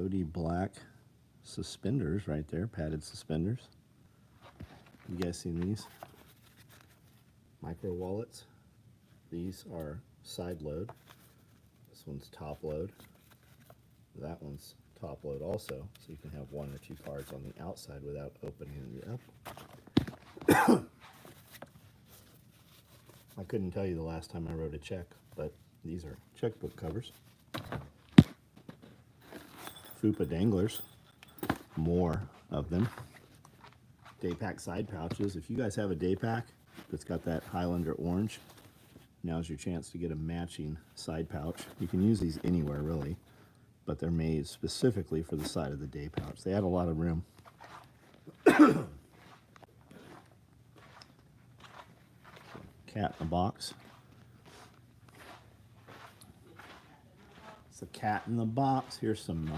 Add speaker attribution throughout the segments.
Speaker 1: OD black suspenders right there, padded suspenders. You guys seen these? Micro wallets. These are side load. This one's top load. That one's top load also, so you can have 1 or 2 cards on the outside without opening it up. I couldn't tell you the last time I wrote a check, but these are checkbook covers. Fupa danglers, more of them. Day pack side pouches. If you guys have a day pack that's got that Highlander orange, now's your chance to get a matching side pouch. You can use these anywhere really, but they're made specifically for the side of the day pouch. They add a lot of room. Cat in a box. It's a cat in the box. Here's some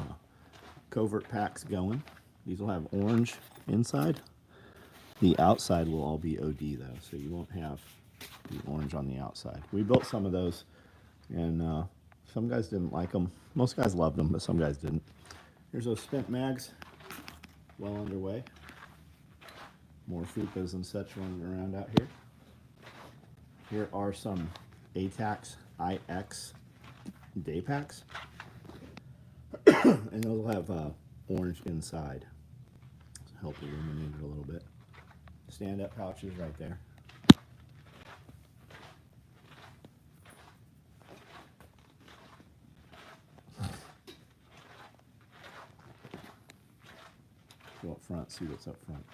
Speaker 1: covert packs going. These will have orange inside. The outside will all be OD though, so you won't have the orange on the outside. We built some of those, and some guys didn't like them. Most guys loved them, but some guys didn't. Here's those spent mags, well underway. More fupas and such running around out here. Here are some ATAX IX day packs, and those will have orange inside to help illuminate it a little bit. Stand-up pouches right there. Go up front, see what's up front.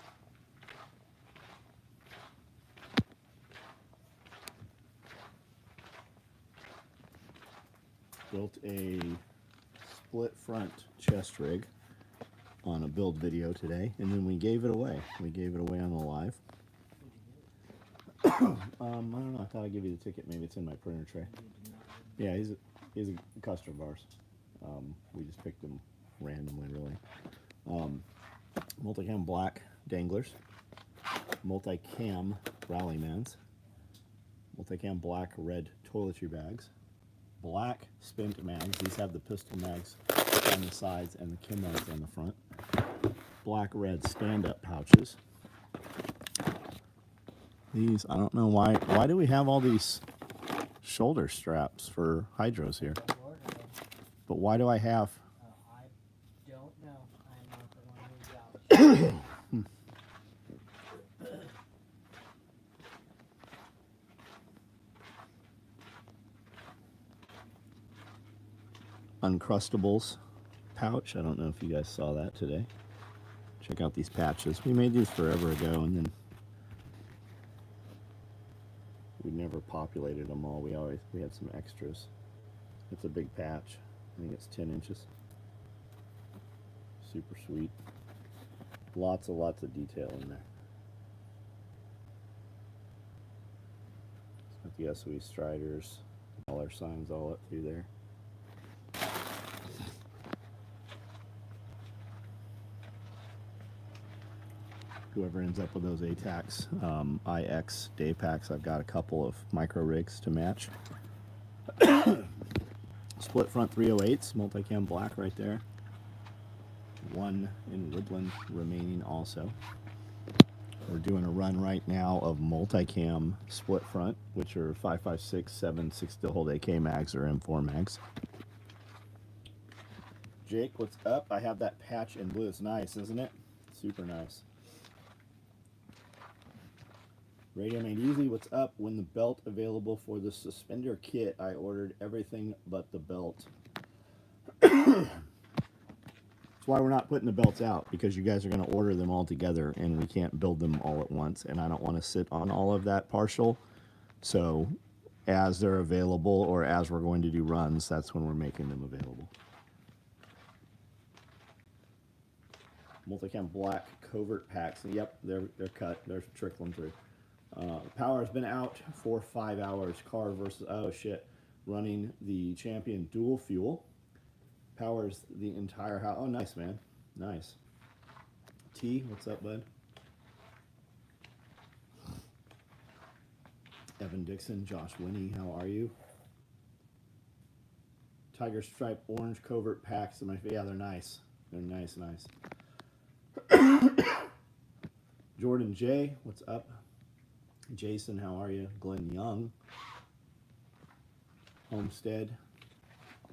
Speaker 1: Built a split front chest rig on a build video today, and then we gave it away. We gave it away on the live. I don't know. I thought I'd give you the ticket. Maybe it's in my printer tray. Yeah, he's a customer of ours. We just picked him randomly, really. Multicam black danglers, multicam rallymans, multicam black red toiletry bags, black spent mags. These have the pistol mags on the sides and the chem mags on the front. Black red stand-up pouches. These, I don't know why do we have all these shoulder straps for hydros here? But why do I have...
Speaker 2: I don't know. I'm not the one who's out.
Speaker 1: Uncrustables pouch. I don't know if you guys saw that today. Check out these patches. We made these forever ago, and then we never populated them all. We had some extras. It's a big patch. I think it's 10 inches. Super sweet. Lots of detail in there. It's got the SOE striders, dollar signs all up through there. Whoever ends up with those ATAX IX day packs, I've got a couple of micro rigs to match. Split front 308s, multicam black right there. One in woodland remaining also. We're doing a run right now of multicam split front, which are 5.56, 7.6 still hold AK mags or M4 mags. Jake, what's up? I have that patch in blue. It's nice, isn't it? Super nice. Radio Made Easy, what's up? When the belt available for the suspender kit, I ordered everything but the belt. That's why we're not putting the belts out, because you guys are going to order them all together and we can't build them all at once, and I don't want to sit on all of that partial. So as they're available or as we're going to do runs, that's when we're making them available. Multicam black covert packs. Yep, they're cut. They're trickling through. Power has been out for 5 hours. Car versus, oh shit, running the Champion dual fuel. Powers the entire house. Oh, nice, man. Nice. T, what's up, bud? Evan Dixon, Josh Winnie, how are you? Tiger Stripe orange covert packs. Yeah, they're nice. They're nice. Jordan J, what's up? Jason, how are you? Glenn Young. Homestead.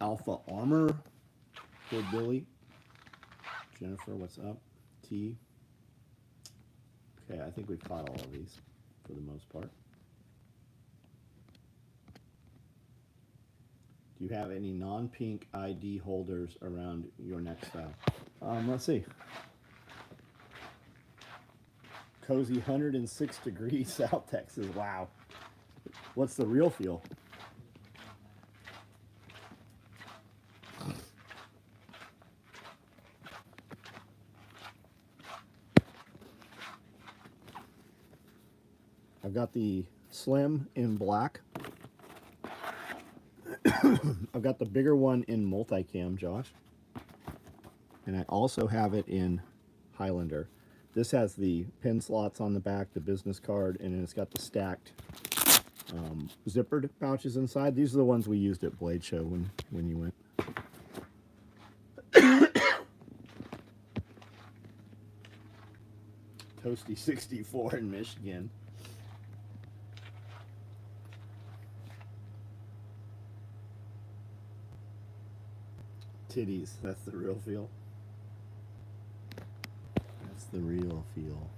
Speaker 1: Alpha Armor. Good Billy. Jennifer, what's up? T. Okay, I think we've caught all of these for the most part. Do you have any non-pink ID holders around your neck style? Let's see. Cozy 106 degrees South Texas. Wow. What's the real feel? I've got the slim in black. I've got the bigger one in multicam, Josh. And I also have it in Highlander. This has the pin slots on the back, the business card, and then it's got the stacked zippered pouches inside. These are the ones we used at Blade Show when you went. Toasty 64 in Michigan. Titties, that's the real feel. That's the real feel.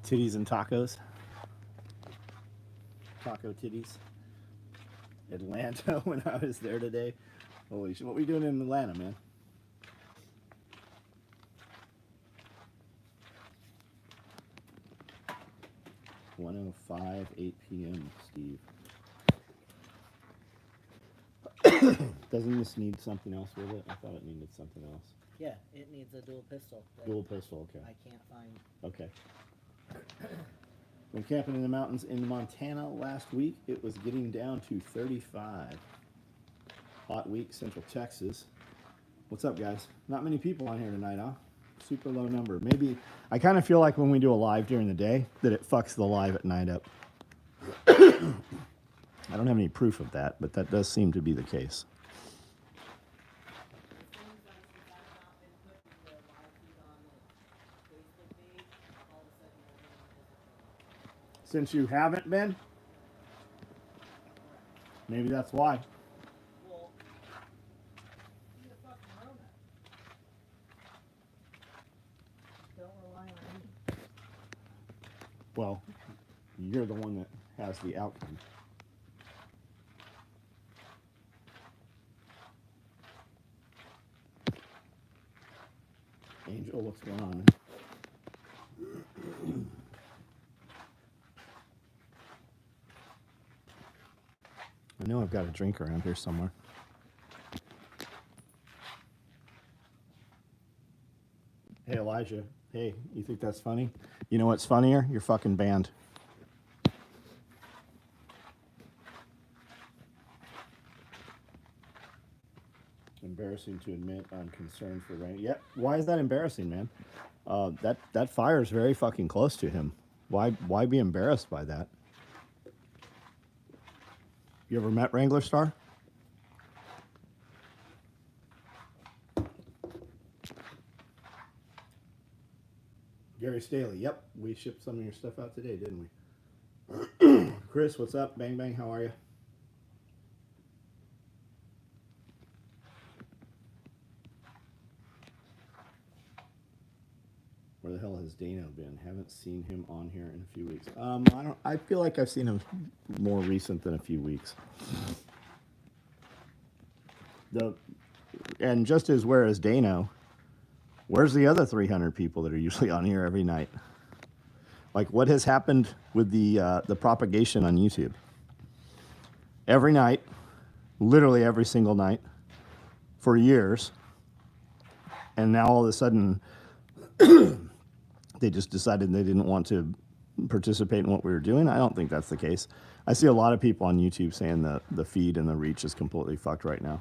Speaker 1: Titties and tacos. Taco titties. Atlanta when I was there today. Holy shit, what were you doing in Atlanta, man? (1:05, 8 p.m.) Steve. Doesn't this need something else with it? I thought it needed something else.
Speaker 2: Yeah, it needs a dual pistol.
Speaker 1: Dual pistol, okay.
Speaker 2: I can't find.
Speaker 1: Okay. When camping in the mountains in Montana last week, it was getting down to 35. Hot week, Central Texas. What's up, guys? Not many people on here tonight, huh? Super low number. Maybe, I kind of feel like when we do a live during the day, that it fucks the live at night up. I don't have any proof of that, but that does seem to be the case. Since you haven't been? Maybe that's why.
Speaker 2: Well, be a fucking Rona. Don't rely on me.
Speaker 1: Well, you're the one that has the outcome. Angel, what's going on? I know I've got a drink around here somewhere. Hey, Elijah. Hey, you think that's funny? You know what's funnier? You're fucking banned. Embarrassing to admit I'm concerned for rain. Yep. Why is that embarrassing, man? That fire is very fucking close to him. Why be embarrassed by that? You ever met Wrangler Star? Gary Staley. Yep, we shipped some of your stuff out today, didn't we? Chris, what's up? Bang Bang, how are you? Where the hell has Dano been? Haven't seen him on here in a few weeks. I feel like I've seen him more recent than a few weeks. And just as whereas Dano, where's the other 300 people that are usually on here every night? Like, what has happened with the propagation on YouTube? Every night, literally every single night, for years, and now all of a sudden, they just decided they didn't want to participate in what we were doing. I don't think that's the case. I see a lot of people on YouTube saying that the feed and the reach is completely fucked right now.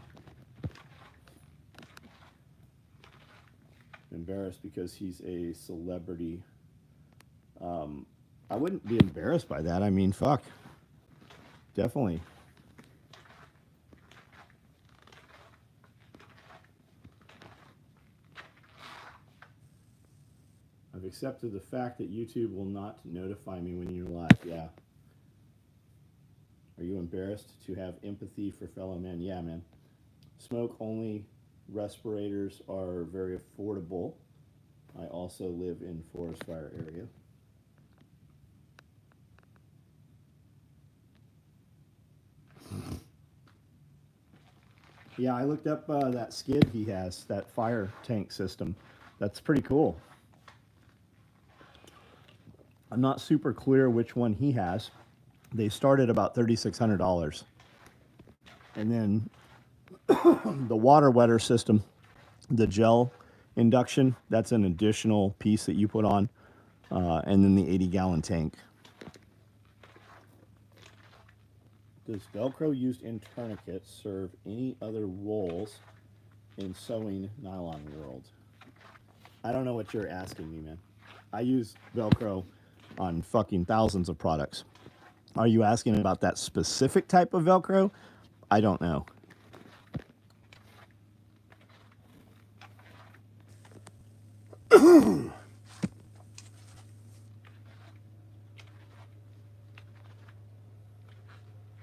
Speaker 1: Embarrassed because he's a celebrity. I wouldn't be embarrassed by that. I mean, fuck. Definitely. accepted the fact that YouTube will not notify me when you're live. Yeah. Are you embarrassed to have empathy for fellow men? Yeah, man. Smoke only respirators are very affordable. I also live in forest fire area. Yeah, I looked up that skid he has, that fire tank system. That's pretty cool. I'm not super clear which one he has. They start at about $3,600. And then the water wetter system, the gel induction, that's an additional piece that you put on. And then the 80-gallon tank. Does Velcro used in tourniquets serve any other roles in sewing nylon world? I don't know what you're asking me, man. I use Velcro on fucking thousands of products. Are you asking about that specific type of Velcro? I don't know.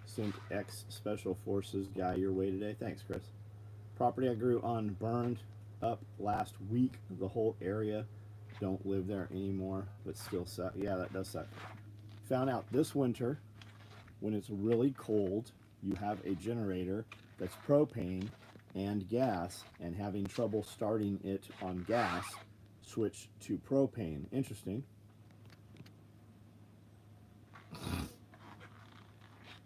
Speaker 1: Sync X Special Forces guy your way today. Thanks, Chris. Property I grew on burned up last week. The whole area. Don't live there anymore, but still suck. Yeah, that does suck. Found out this winter, when it's really cold, you have a generator that's propane and gas, and having trouble starting it on gas, switch to propane. Interesting.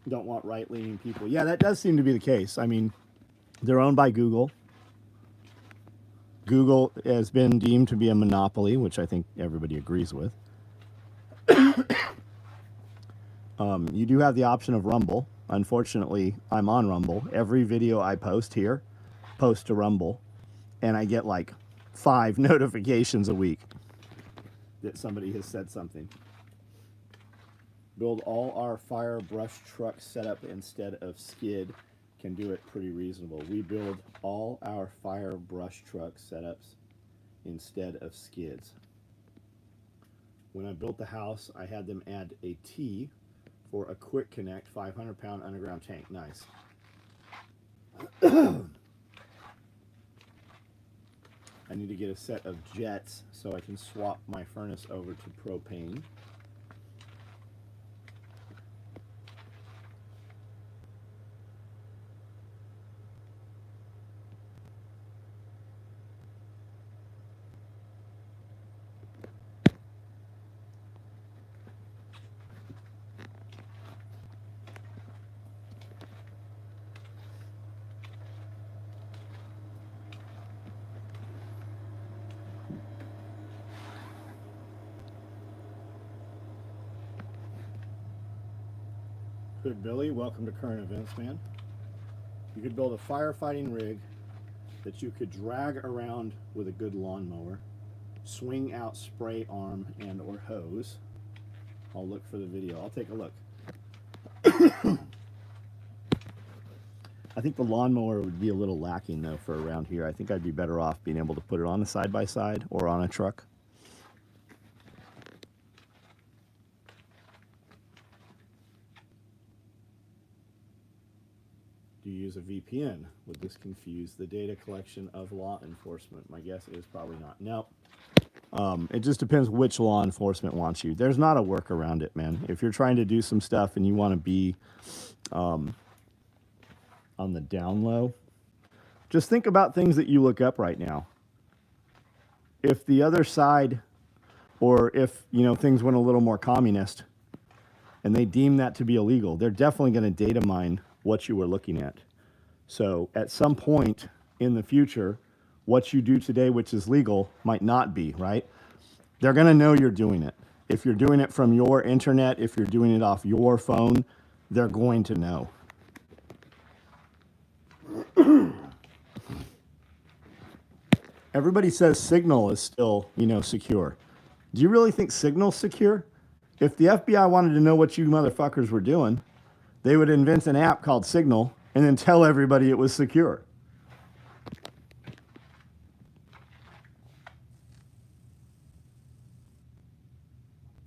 Speaker 1: Don't want right-leaning people. Yeah, that does seem to be the case. I mean, they're owned by Google. Google has been deemed to be a monopoly, which I think everybody agrees with. You do have the option of Rumble. Unfortunately, I'm on Rumble. Every video I post here, post to Rumble, and I get like 5 notifications a week that somebody has said something. Build all our fire brush truck setup instead of skid. Can do it pretty reasonable. We build all our fire brush truck setups instead of skids. When I built the house, I had them add a T for a quick connect 500-pound underground tank. Nice. I need to get a set of jets so I can swap my furnace over to propane. Good, Billy. Welcome to Current Events, man. You could build a firefighting rig that you could drag around with a good lawnmower, swing out spray arm and or hose. I'll look for the video. I'll take a look. I think the lawnmower would be a little lacking, though, for around here. I think I'd be better off being able to put it on a side-by-side or on a truck. Do you use a VPN? Would this confuse the data collection of law enforcement? My guess is probably not. No. It just depends which law enforcement wants you. There's not a work around it, man. If you're trying to do some stuff and you want to be on the down low, just think about things that you look up right now. If the other side, or if, you know, things went a little more communist and they deem that to be illegal, they're definitely going to data mine what you were looking at. So at some point in the future, what you do today, which is legal, might not be, right? They're going to know you're doing it. If you're doing it from your internet, if you're doing it off your phone, they're going to know. Everybody says Signal is still, you know, secure. Do you really think Signal's secure? If the FBI wanted to know what you motherfuckers were doing, they would invent an app called Signal and then tell everybody it was secure.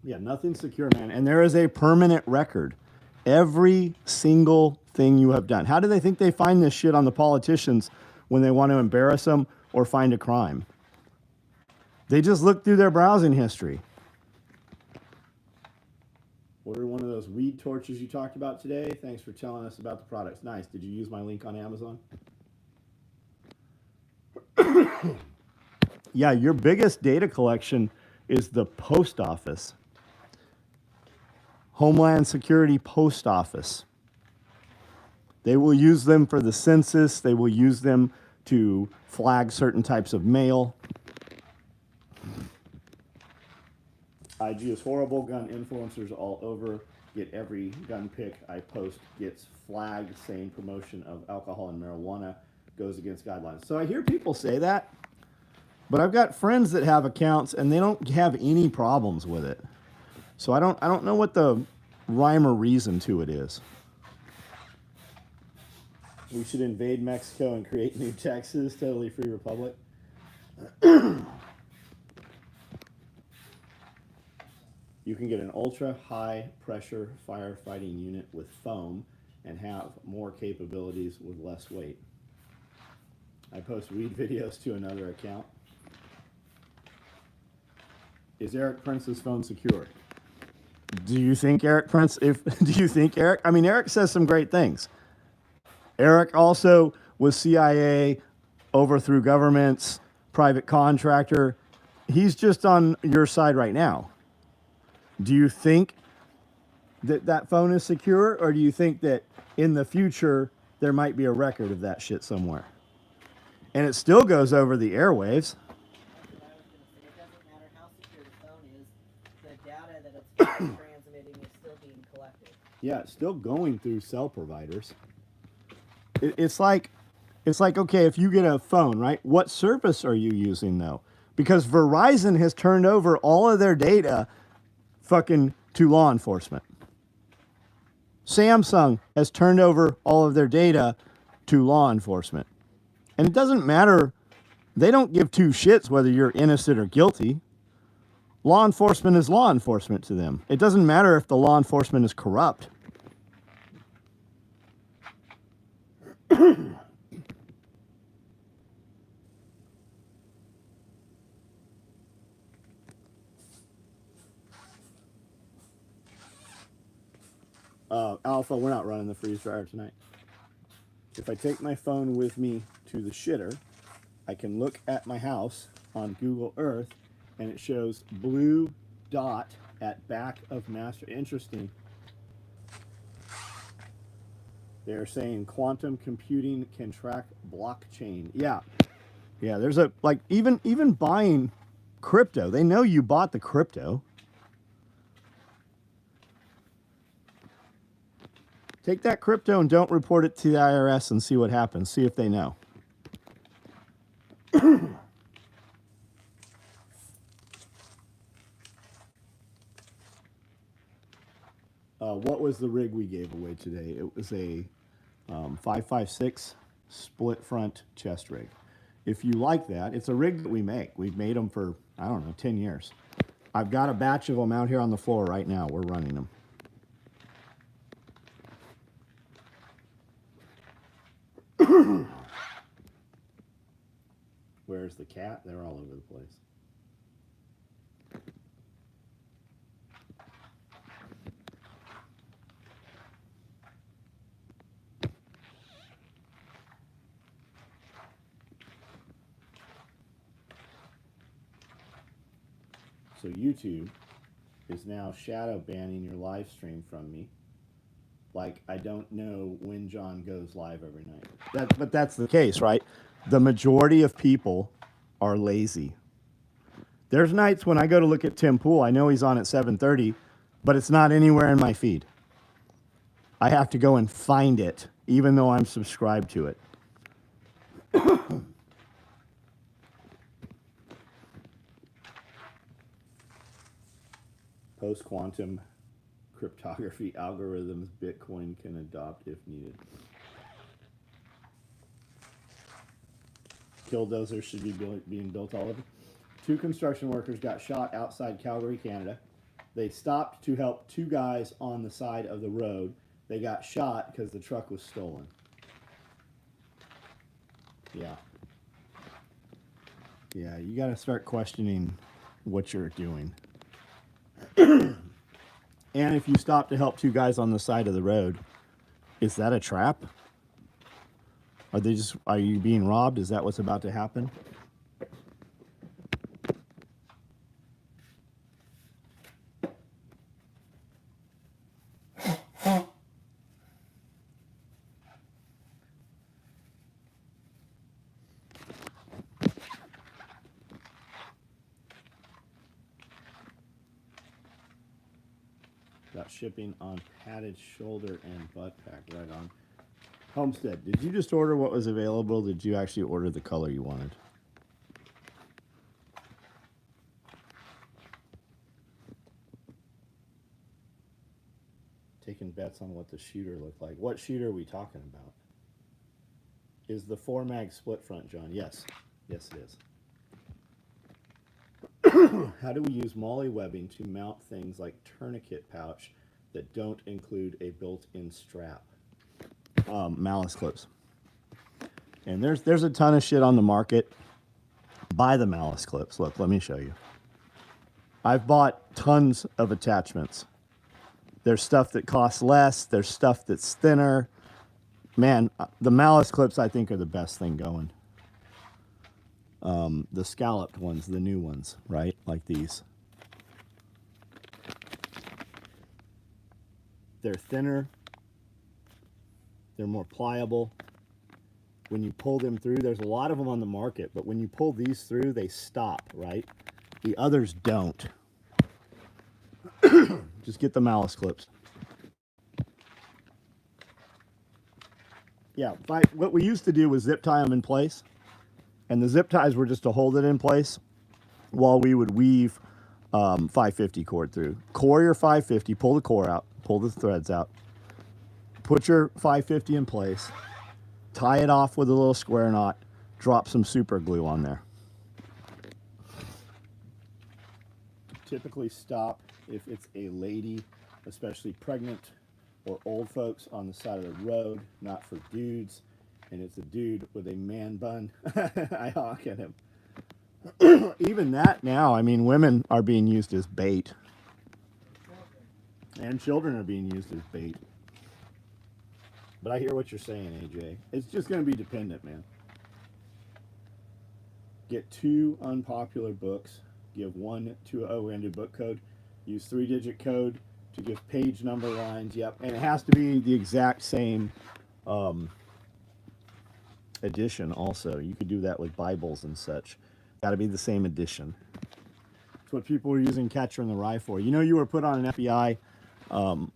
Speaker 1: Yeah, nothing's secure, man. And there is a permanent record. Every single thing you have done. How do they think they find this shit on the politicians when they want to embarrass them or find a crime? They just look through their browsing history. Order one of those weed torches you talked about today. Thanks for telling us about the products. Nice. Did you use my link on Amazon? Yeah, your biggest data collection is the post office. Homeland Security Post Office. They will use them for the census. They will use them to flag certain types of mail. IG is horrible. Gun influencers all over. Get every gun pic I post gets flagged, saying promotion of alcohol and marijuana goes against guidelines. So I hear people say that, but I've got friends that have accounts and they don't have any problems with it. So I don't know what the rhyme or reason to it is. We should invade Mexico and create new Texas, totally free republic. You can get an ultra high pressure firefighting unit with foam and have more capabilities with less weight. I post weed videos to another account. Is Eric Prince's phone secure? Do you think Eric Prince, I mean, Eric says some great things. Eric also was CIA, overthrew governments, private contractor. He's just on your side right now. Do you think that that phone is secure, or do you think that in the future there might be a record of that shit somewhere? And it still goes over the airwaves.
Speaker 2: It doesn't matter how secure the phone is, the data that it's transmitting is still being collected.
Speaker 1: Yeah, it's still going through cell providers. It's like, okay, if you get a phone, right? What service are you using though? Because Verizon has turned over all of their data fucking to law enforcement. Samsung has turned over all of their data to law enforcement. And it doesn't matter, they don't give two shits whether you're innocent or guilty. Law enforcement is law enforcement to them. It doesn't matter if the law enforcement is corrupt. Alpha, we're not running the freeze dryer tonight. If I take my phone with me to the shitter, I can look at my house on Google Earth and it shows blue dot at back of master. Interesting. They're saying quantum computing can track blockchain. Yeah. Yeah, there's a, like, even buying crypto, they know you bought the crypto. Take that crypto and don't report it to the IRS and see what happens. See if they know. What was the rig we gave away today? It was a 5.56 split front chest rig. If you like that, it's a rig that we make. We've made them for, I don't know, 10 years. I've got a batch of them out here on the floor right now. We're running them. Where's the cat? They're all over the place. So YouTube is now shadow banning your live stream from me. Like, I don't know when John goes live every night. But that's the case, right? The majority of people are lazy. There's nights when I go to look at Tim Pool, I know he's on at 7:30, but it's not anywhere in my feed. I have to go and find it, even though I'm subscribed to it. Post-quantum cryptography algorithms Bitcoin can adopt if needed. Killdozers should be being built all over. 2 construction workers got shot outside Calgary, Canada. They stopped to help two guys on the side of the road. They got shot because the truck was stolen. Yeah. Yeah, you got to start questioning what you're doing. And if you stop to help two guys on the side of the road, is that a trap? Are you being robbed? Is that what's about to happen? Got shipping on padded shoulder and butt pack. Right on. Homestead, did you just order what was available? Did you actually order the color you wanted? Taking bets on what the shooter looked like. What shooter are we talking about? Is the 4-mag split front, John? Yes. Yes, it is. How do we use MOLLE webbing to mount things like tourniquet pouch that don't include a built-in strap? Malice clips. And there's a ton of shit on the market. Buy the malice clips. Look, let me show you. I've bought tons of attachments. There's stuff that costs less. There's stuff that's thinner. Man, the malice clips I think are the best thing going. The scalloped ones, the new ones, right? Like these. They're thinner. They're more pliable. When you pull them through, there's a lot of them on the market, but when you pull these through, they stop, right? The others don't. Just get the malice clips. Yeah, what we used to do was zip tie them in place, and the zip ties were just to hold it in place while we would weave 550 cord through. Core your 550, pull the core out, pull the threads out, put your 550 in place, tie it off with a little square knot, drop some super glue on there. Typically stop if it's a lady, especially pregnant or old folks on the side of the road, not for dudes. And it's a dude with a man bun. I honk at him. Even that now, I mean, women are being used as bait. And children are being used as bait. But I hear what you're saying, AJ. It's just going to be dependent, man. Get 2 unpopular books. Give 1 to, we're going to do book code. Use 3-digit code to give page number lines. Yep. And it has to be the exact same edition also. You could do that with Bibles and such. Got to be the same edition. It's what people were using Catcher in the Rye for. You know, you were put on an FBI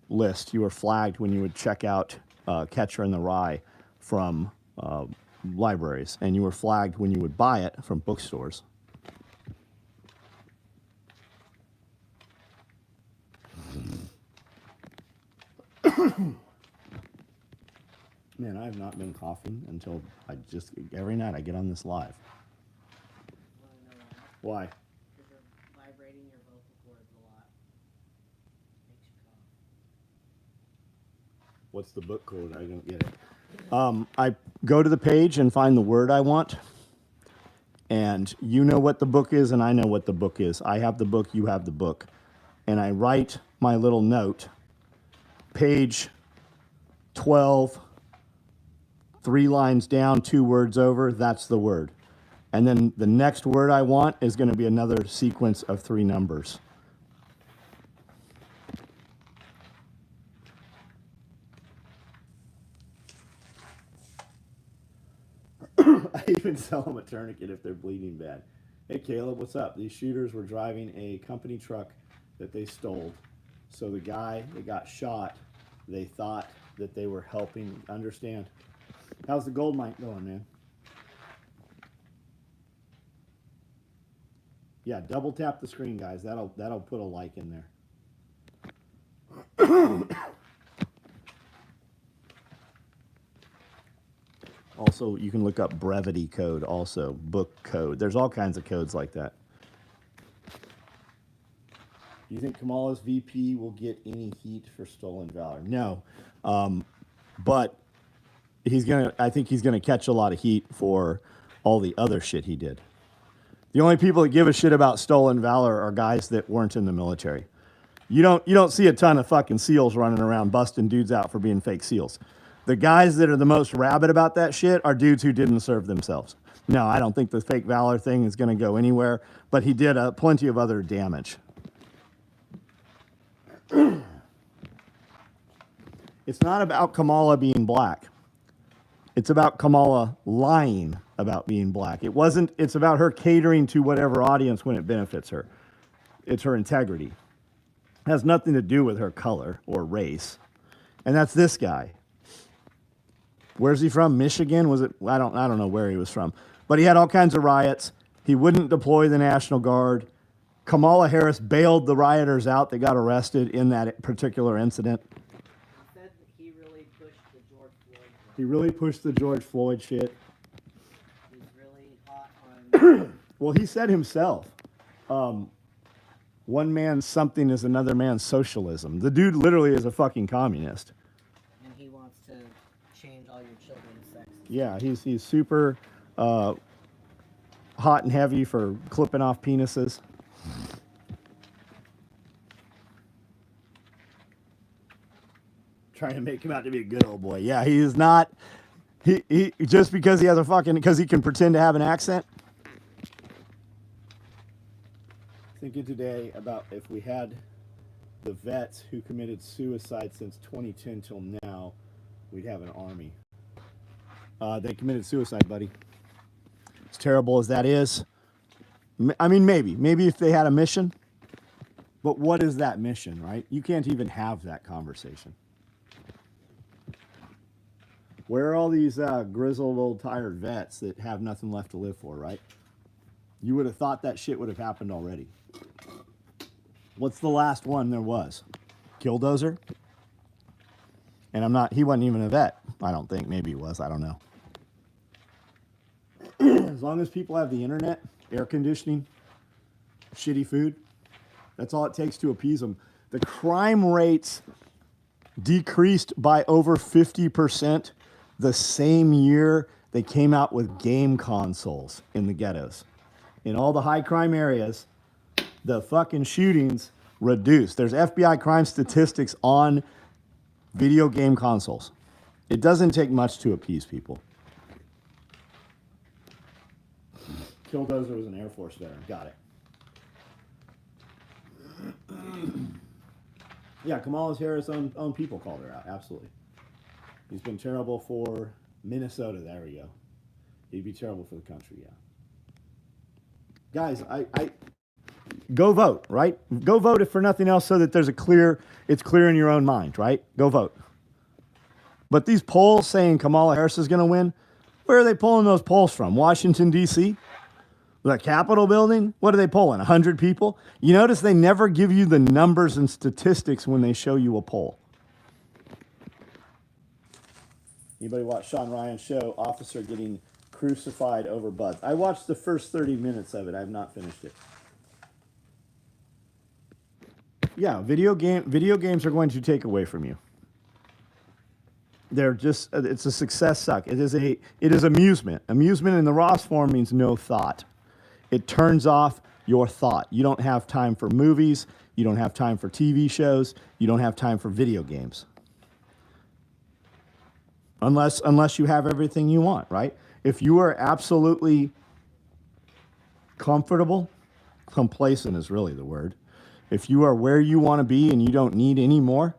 Speaker 1: list. You were flagged when you would check out Catcher in the Rye from libraries, and you were flagged when you would buy it from bookstores. Man, I have not been coughing until every night I get on this live. Why?
Speaker 2: Because you're vibrating your vocal cords a lot. Makes you cough.
Speaker 1: What's the book code? I don't get it. I go to the page and find the word I want. And you know what the book is, and I know what the book is. I have the book, you have the book. And I write my little note, page 12, 3 lines down, 2 words over, that's the word. And then the next word I want is going to be another sequence of 3 numbers. I even sell them a tourniquet if they're bleeding bad. Hey, Caleb, what's up? These shooters were driving a company truck that they stole. So the guy that got shot, they thought that they were helping. Understand? How's the gold mine going, man? Yeah, double tap the screen, guys. That'll put a like in there. Also, you can look up brevity code, also book code. There's all kinds of codes like that. Do you think Kamala's VP will get any heat for stolen valor? No, but I think he's gonna catch a lot of heat for all the other shit he did. The only people that give a shit about stolen valor are guys that weren't in the military. You don't see a ton of fucking SEALs running around busting dudes out for being fake SEALs. The guys that are the most rabid about that shit are dudes who didn't serve themselves. No, I don't think the fake valor thing is going to go anywhere, but he did plenty of other damage. It's not about Kamala being black. It's about Kamala lying about being black. It's about her catering to whatever audience when it benefits her. It's her integrity. It has nothing to do with her color or race. And that's this guy. Where's he from? Michigan? Was it? I don't know where he was from. But he had all kinds of riots. He wouldn't deploy the National Guard. Kamala Harris bailed the rioters out that got arrested in that particular incident.
Speaker 2: He said he really pushed the George Floyd.
Speaker 1: He really pushed the George Floyd shit.
Speaker 2: He's really hot on.
Speaker 1: Well, he said himself, one man's something is another man's socialism. The dude literally is a fucking communist.
Speaker 2: And he wants to change all your children's sexes.
Speaker 1: Yeah, he's super hot and heavy for clipping off penises. Trying to make him out to be a good old boy. Yeah, he is not. He just because he has because he can pretend to have an accent. Thinking today about if we had the vets who committed suicide since 2010 till now, we'd have an army. They committed suicide, buddy. As terrible as that is, I mean, maybe if they had a mission, but what is that mission, right? You can't even have that conversation. Where are all these grizzled old tired vets that have nothing left to live for, right? You would have thought that shit would have happened already. What's the last one there was? Killdozer? And he wasn't even a vet, I don't think. Maybe he was, I don't know. As long as people have the internet, air conditioning, shitty food, that's all it takes to appease them. The crime rates decreased by over 50% the same year they came out with game consoles in the ghettos. In all the high crime areas, the fucking shootings reduced. There's FBI crime statistics on video game consoles. It doesn't take much to appease people. Killdozer was an Air Force veteran. Got it. Yeah, Kamala Harris' own people called her out. Absolutely. He's been terrible for Minnesota. There we go. He'd be terrible for the country, yeah. Guys, I go vote, right? Go vote if for nothing else so that it's clear in your own mind, right? Go vote. But these polls saying Kamala Harris is going to win, where are they pulling those polls from? Washington, D.C.? The Capitol building? What are they polling? 100 people? You notice they never give you the numbers and statistics when they show you a poll. Anybody watch Sean Ryan's show, Officer Getting Crucified Over Buds? I watched the first 30 minutes of it. I have not finished it. Yeah, video games are going to take away from you. They're just, it's a success suck. It is amusement. Amusement in the Ross form means no thought. It turns off your thought. You don't have time for movies. You don't have time for TV shows. You don't have time for video games. Unless you have everything you want, right? If you are absolutely comfortable, complacent is really the word. If you are where you want to be and you don't need any more,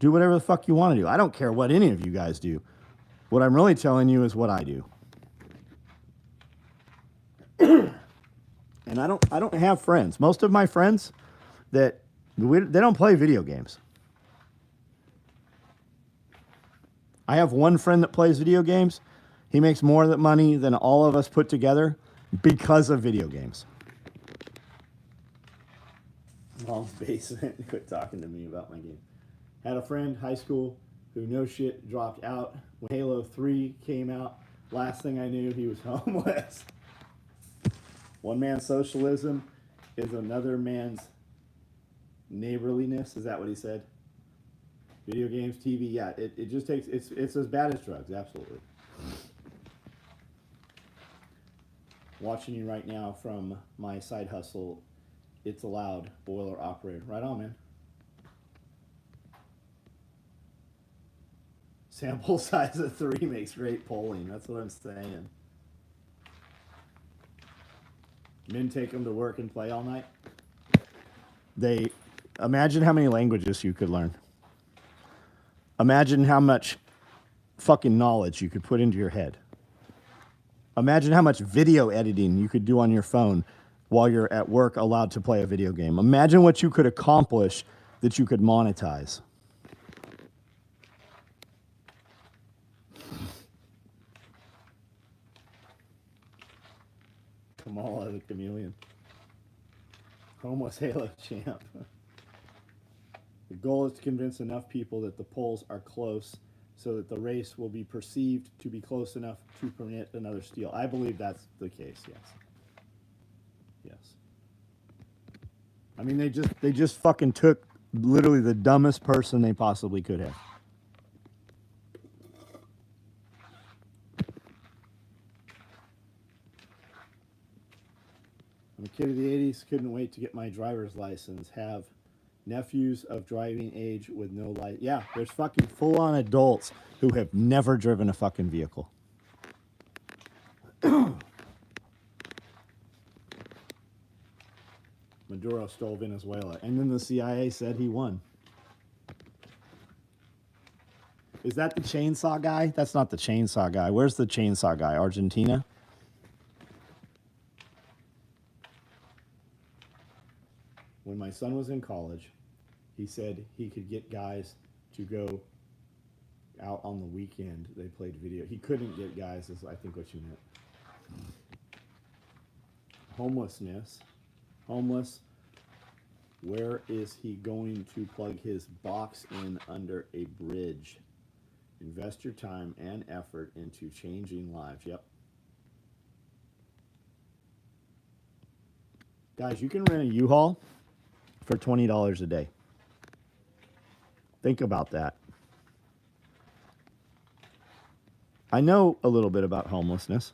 Speaker 1: do whatever the fuck you want to do. I don't care what any of you guys do. What I'm really telling you is what I do. And I don't have friends. Most of my friends they don't play video games. I have one friend that plays video games. He makes more money than all of us put together because of video games. Mom's basement. Quit talking to me about my game. Had a friend, high school, who no shit dropped out. When Halo 3 came out, last thing I knew, he was homeless. One man's socialism is another man's neighborliness. Is that what he said? Video games, TV, yeah. It just takes, it's as bad as drugs, absolutely. Watching you right now from my side hustle, it's a loud boiler operator. Right on, man. Sample size of 3 makes great polling. That's what I'm saying. Men take them to work and play all night. They imagine how many languages you could learn. Imagine how much fucking knowledge you could put into your head. Imagine how much video editing you could do on your phone while you're at work allowed to play a video game. Imagine what you could accomplish that you could monetize. Kamala the chameleon. Homeless Halo champ. The goal is to convince enough people that the polls are close so that the race will be perceived to be close enough to permit another steal. I believe that's the case, yes. Yes. I mean, they just fucking took literally the dumbest person they possibly could have. I'm a kid of the 80s, couldn't wait to get my driver's license. Have nephews of driving age with no light. Yeah, there's fucking full-on adults who have never driven a fucking vehicle. Maduro stole Venezuela, and then the CIA said he won. Is that the chainsaw guy? That's not the chainsaw guy. Where's the chainsaw guy? Argentina? When my son was in college, he said he could get guys to go out on the weekend. They played video. He couldn't get guys, is I think what you meant. Homelessness. Homeless. Where is he going to plug his box in under a bridge? Invest your time and effort into changing lives. Yep. Guys, you can rent a U-Haul for $20 a day. Think about that. I know a little bit about homelessness.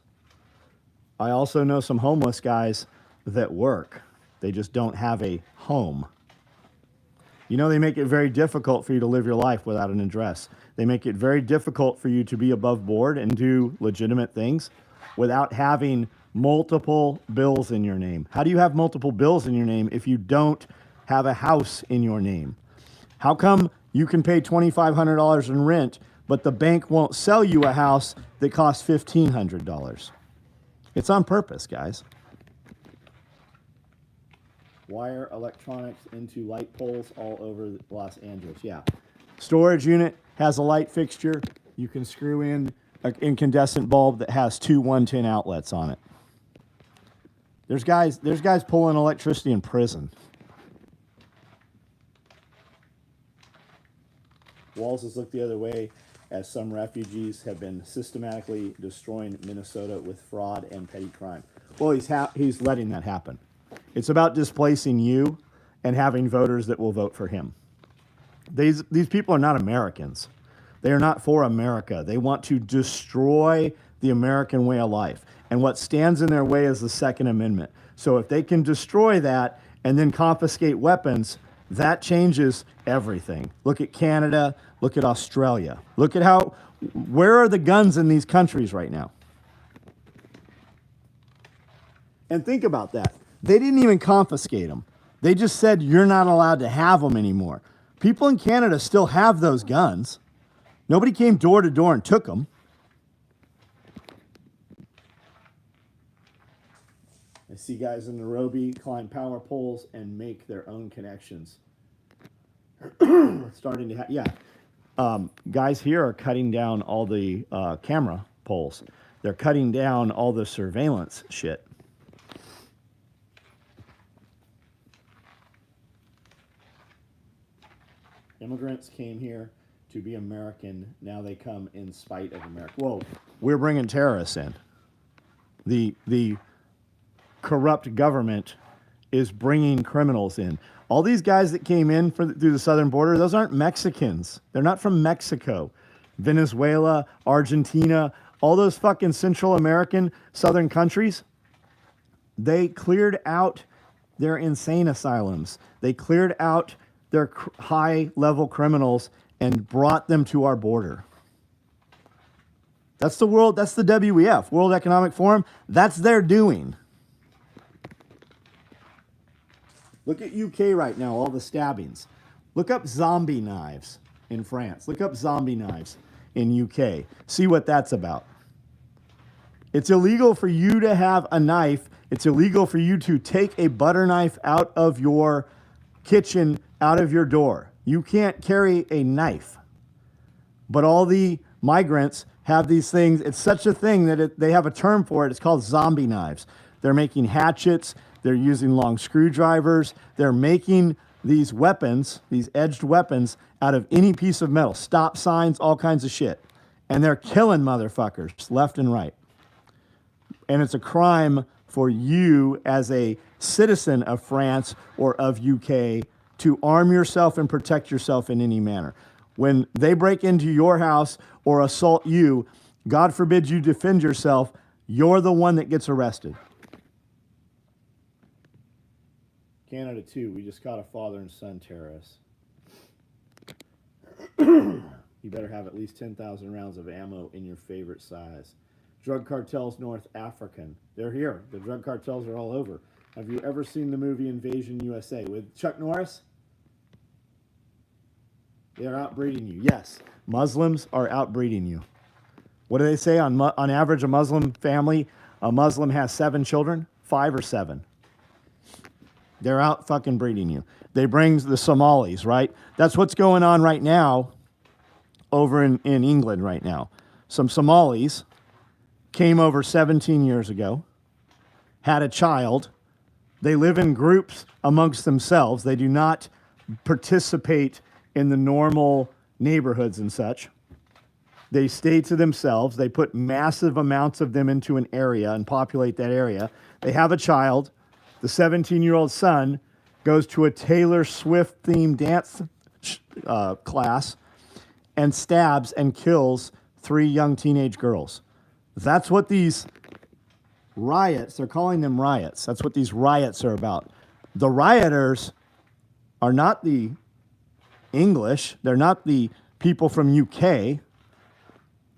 Speaker 1: I also know some homeless guys that work. They just don't have a home. You know, they make it very difficult for you to live your life without an address. They make it very difficult for you to be above board and do legitimate things without having multiple bills in your name. How do you have multiple bills in your name if you don't have a house in your name? How come you can pay $2,500 in rent, but the bank won't sell you a house that costs $1,500? It's on purpose, guys. Wire electronics into light poles all over Los Angeles. Yeah. Storage unit has a light fixture. You can screw in an incandescent bulb that has 2 110 outlets on it. There's guys pulling electricity in prison. Walls has looked the other way as some refugees have been systematically destroying Minnesota with fraud and petty crime. Well, he's letting that happen. It's about displacing you and having voters that will vote for him. These people are not Americans. They are not for America. They want to destroy the American way of life. And what stands in their way is the Second Amendment. So if they can destroy that and then confiscate weapons, that changes everything. Look at Canada. Look at Australia. Look at where are the guns in these countries right now? And think about that. They didn't even confiscate them. They just said you're not allowed to have them anymore. People in Canada still have those guns. Nobody came door to door and took them. I see guys in Nairobi climb power poles and make their own connections. Starting to guys here are cutting down all the camera poles. They're cutting down all the surveillance shit. Immigrants came here to be American. Now they come in spite of America. Whoa, we're bringing terrorists in. The corrupt government is bringing criminals in. All these guys that came in through the southern border, those aren't Mexicans. They're not from Mexico, Venezuela, Argentina, all those fucking Central American southern countries. They cleared out their insane asylums. They cleared out their high-level criminals and brought them to our border. That's the world. That's the WEF, World Economic Forum. That's their doing. Look at UK right now, all the stabbings. Look up zombie knives in France. Look up zombie knives in UK. See what that's about. It's illegal for you to have a knife. It's illegal for you to take a butter knife out of your kitchen, out of your door. You can't carry a knife. But all the migrants have these things. It's such a thing that they have a term for it. It's called zombie knives. They're making hatchets. They're using long screwdrivers. They're making these weapons, these edged weapons, out of any piece of metal. Stop signs, all kinds of shit. And they're killing motherfuckers left and right. And it's a crime for you as a citizen of France or of UK to arm yourself and protect yourself in any manner. When they break into your house or assault you, God forbid you defend yourself, you're the one that gets arrested. Canada 2, we just caught a father and son terrorist. You better have at least 10,000 rounds of ammo in your favorite size. Drug cartels, North African. They're here. The drug cartels are all over. Have you ever seen the movie Invasion USA with Chuck Norris? They're outbreeding you. Yes, Muslims are outbreeding you. What do they say? On average, a Muslim family, a Muslim has 7 children, 5 or 7. They're out fucking breeding you. They bring the Somalis, right? That's what's going on right now over in England right now. Some Somalis came over 17 years ago, had a child. They live in groups amongst themselves. They do not participate in the normal neighborhoods and such. They stay to themselves. They put massive amounts of them into an area and populate that area. They have a child. The 17-year-old son goes to a Taylor Swift-themed dance class and stabs and kills 3 young teenage girls. That's what these riots, they're calling them riots. That's what these riots are about. The rioters are not the English. They're not the people from UK.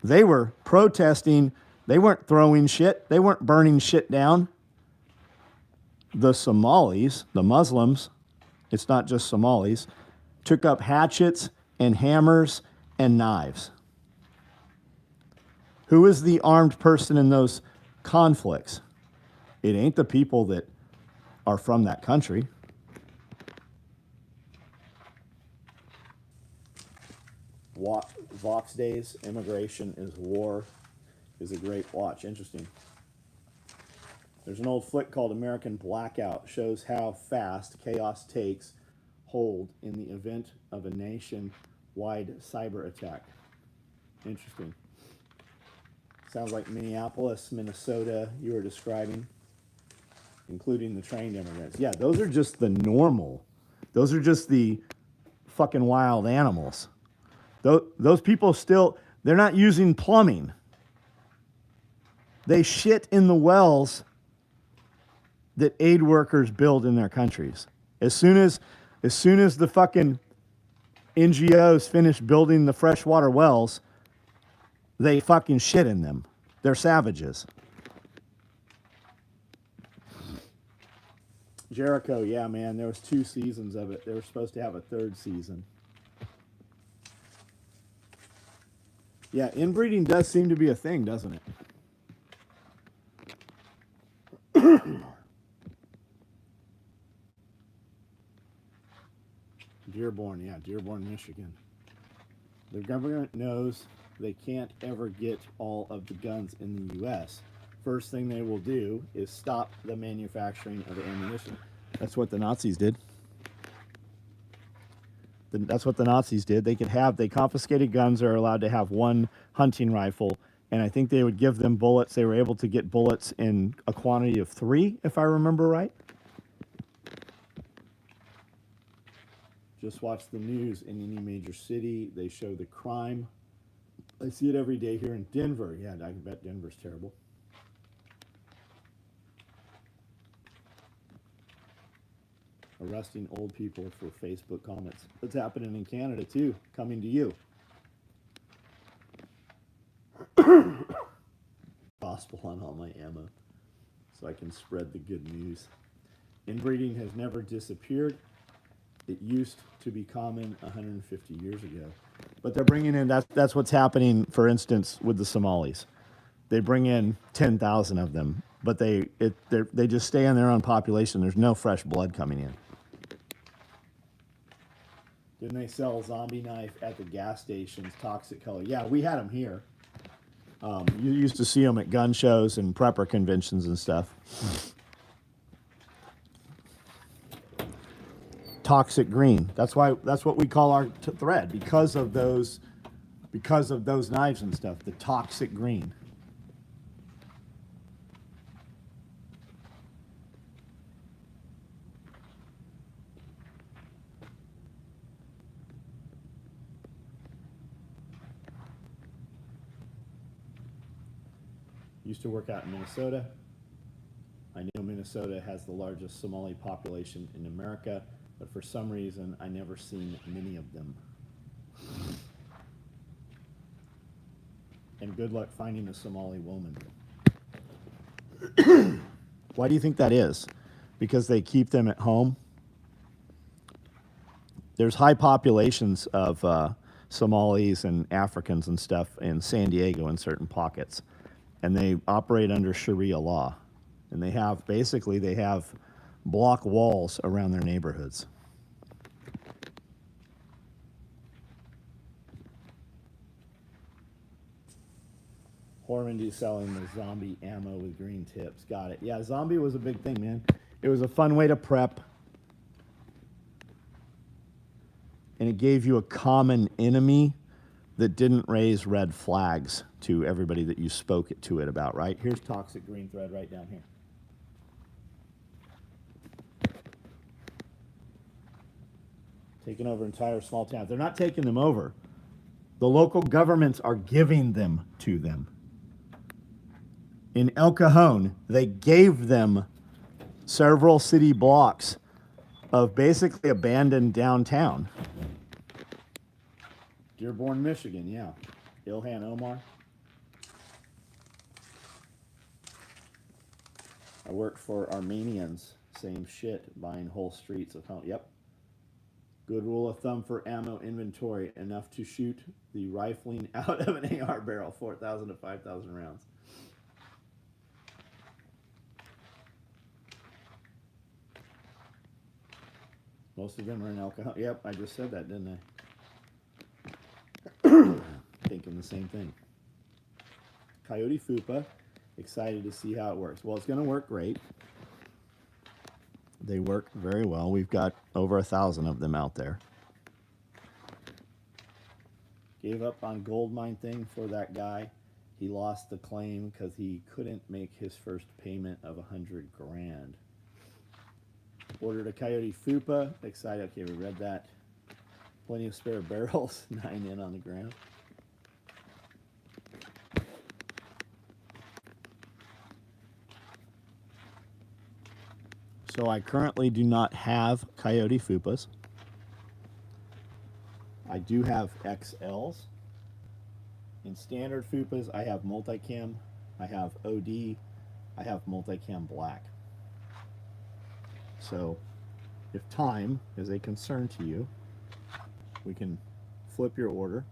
Speaker 1: They were protesting. They weren't throwing shit. They weren't burning shit down. The Somalis, the Muslims, it's not just Somalis, took up hatchets and hammers and knives. Who is the armed person in those conflicts? It ain't the people that are from that country. Vox Days, Immigration is War, is a great watch. Interesting. There's an old flick called American Blackout. Shows how fast chaos takes hold in the event of a nation-wide cyber attack. Interesting. Sounds like Minneapolis, Minnesota, you were describing, including the trained immigrants. Yeah, those are just the normal. Those are just the fucking wild animals. Those people still, they're not using plumbing. They shit in the wells that aid workers build in their countries. As soon as the fucking NGOs finish building the freshwater wells, they fucking shit in them. They're savages. Jericho, yeah, man, there was 2 seasons of it. They were supposed to have a 3rd season. Yeah, inbreeding does seem to be a thing, doesn't it? Dearborn, yeah, Dearborn, Michigan. The government knows they can't ever get all of the guns in the U.S. First thing they will do is stop the manufacturing of ammunition. That's what the Nazis did. That's what the Nazis did. They confiscated guns. They're allowed to have 1 hunting rifle, and I think they would give them bullets. They were able to get bullets in a quantity of 3, if I remember right. Just watch the news in any major city. They show the crime. I see it every day here in Denver. Yeah, I bet Denver's terrible. Arresting old people for Facebook comments. It's happening in Canada too, coming to you. Gospel on all my ammo so I can spread the good news. Inbreeding has never disappeared. It used to be common 150 years ago. But they're bringing in, that's what's happening, for instance, with the Somalis. They bring in 10,000 of them, but they just stay in their own population. There's no fresh blood coming in. Didn't they sell a zombie knife at the gas stations, toxic color? Yeah, we had them here. You used to see them at gun shows and prepper conventions and stuff. Toxic green. That's what we call our thread because of those knives and stuff. The toxic green. Used to work out in Minnesota. I know Minnesota has the largest Somali population in America, but for some reason I never seen many of them. And good luck finding a Somali woman. Why do you think that is? Because they keep them at home? There's high populations of Somalis and Africans and stuff in San Diego in certain pockets. And they operate under Sharia law. And they have block walls around their neighborhoods. Hormandy selling the zombie ammo with green tips. Got it. Yeah, zombie was a big thing, man. It was a fun way to prep. And it gave you a common enemy that didn't raise red flags to everybody that you spoke it to it about, right? Here's toxic green thread right down here. Taking over entire small towns. They're not taking them over. The local governments are giving them to them. In El Cajon, they gave them several city blocks of basically abandoned downtown. Dearborn, Michigan, yeah. Ilhan Omar. I worked for Armenians. Same shit. Buying whole streets of home. Yep. Good rule of thumb for ammo inventory. Enough to shoot the rifling out of an AR barrel. 4,000 to 5,000 rounds. Most of them are in El Cajon. Yep, I just said that, didn't I? Thinking the same thing. Coyote Fupa, excited to see how it works. Well, it's going to work great. They work very well. We've got over 1,000 of them out there. Gave up on gold mine thing for that guy. He lost the claim because he couldn't make his first payment of $100 grand. Ordered a Coyote Fupa. Excited. Okay, we read that. Plenty of spare barrels. 9 in on the ground. So I currently do not have Coyote Fupas. I do have XLs. In standard Fupas, I have multicam, I have OD, I have multicam black. So if time is a concern to you, we can flip your order,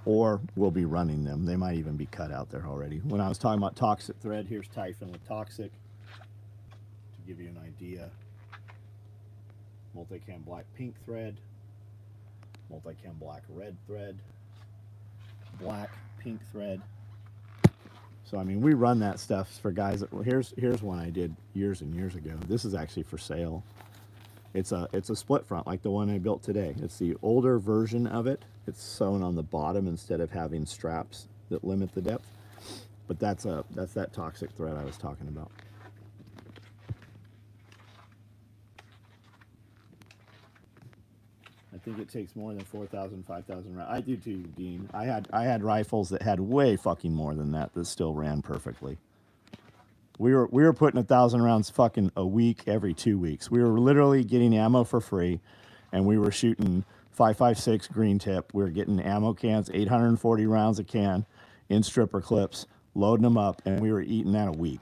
Speaker 1: or we'll be running them. They might even be cut out there already. When I was talking about toxic thread, here's Typhon with toxic. To give you an idea, multicam black pink thread, multicam black red thread, black pink thread. So I mean, we run that stuff for guys that, here's one I did years and years ago. This is actually for sale. It's a split front like the one I built today. It's the older version of it. It's sewn on the bottom instead of having straps that limit the depth. But that's that toxic thread I was talking about. think it takes more than 4,000, 5,000 rounds. I do too, Dean. I had rifles that had way fucking more than that still ran perfectly. We were putting 1,000 rounds fucking a week every 2 weeks. We were literally getting ammo for free, and we were shooting 5.56 green tip. We were getting ammo cans, 840 rounds a can in stripper clips, loading them up, and we were eating that a week.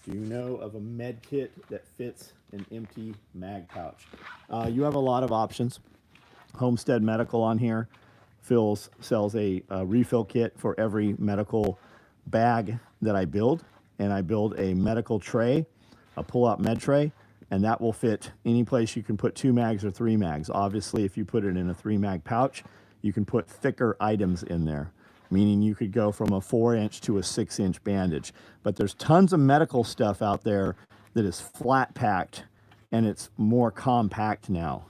Speaker 1: Do you know of a med kit that fits an empty mag pouch? You have a lot of options. Homestead Medical on here sells a refill kit for every medical bag that I build. And I build a medical tray, a pull-out med tray, and that will fit any place you can put 2 mags or 3 mags. Obviously, if you put it in a 3 mag pouch, you can put thicker items in there, meaning you could go from a 4-inch to a 6-inch bandage. But there's tons of medical stuff out there that is flat packed, and it's more compact now.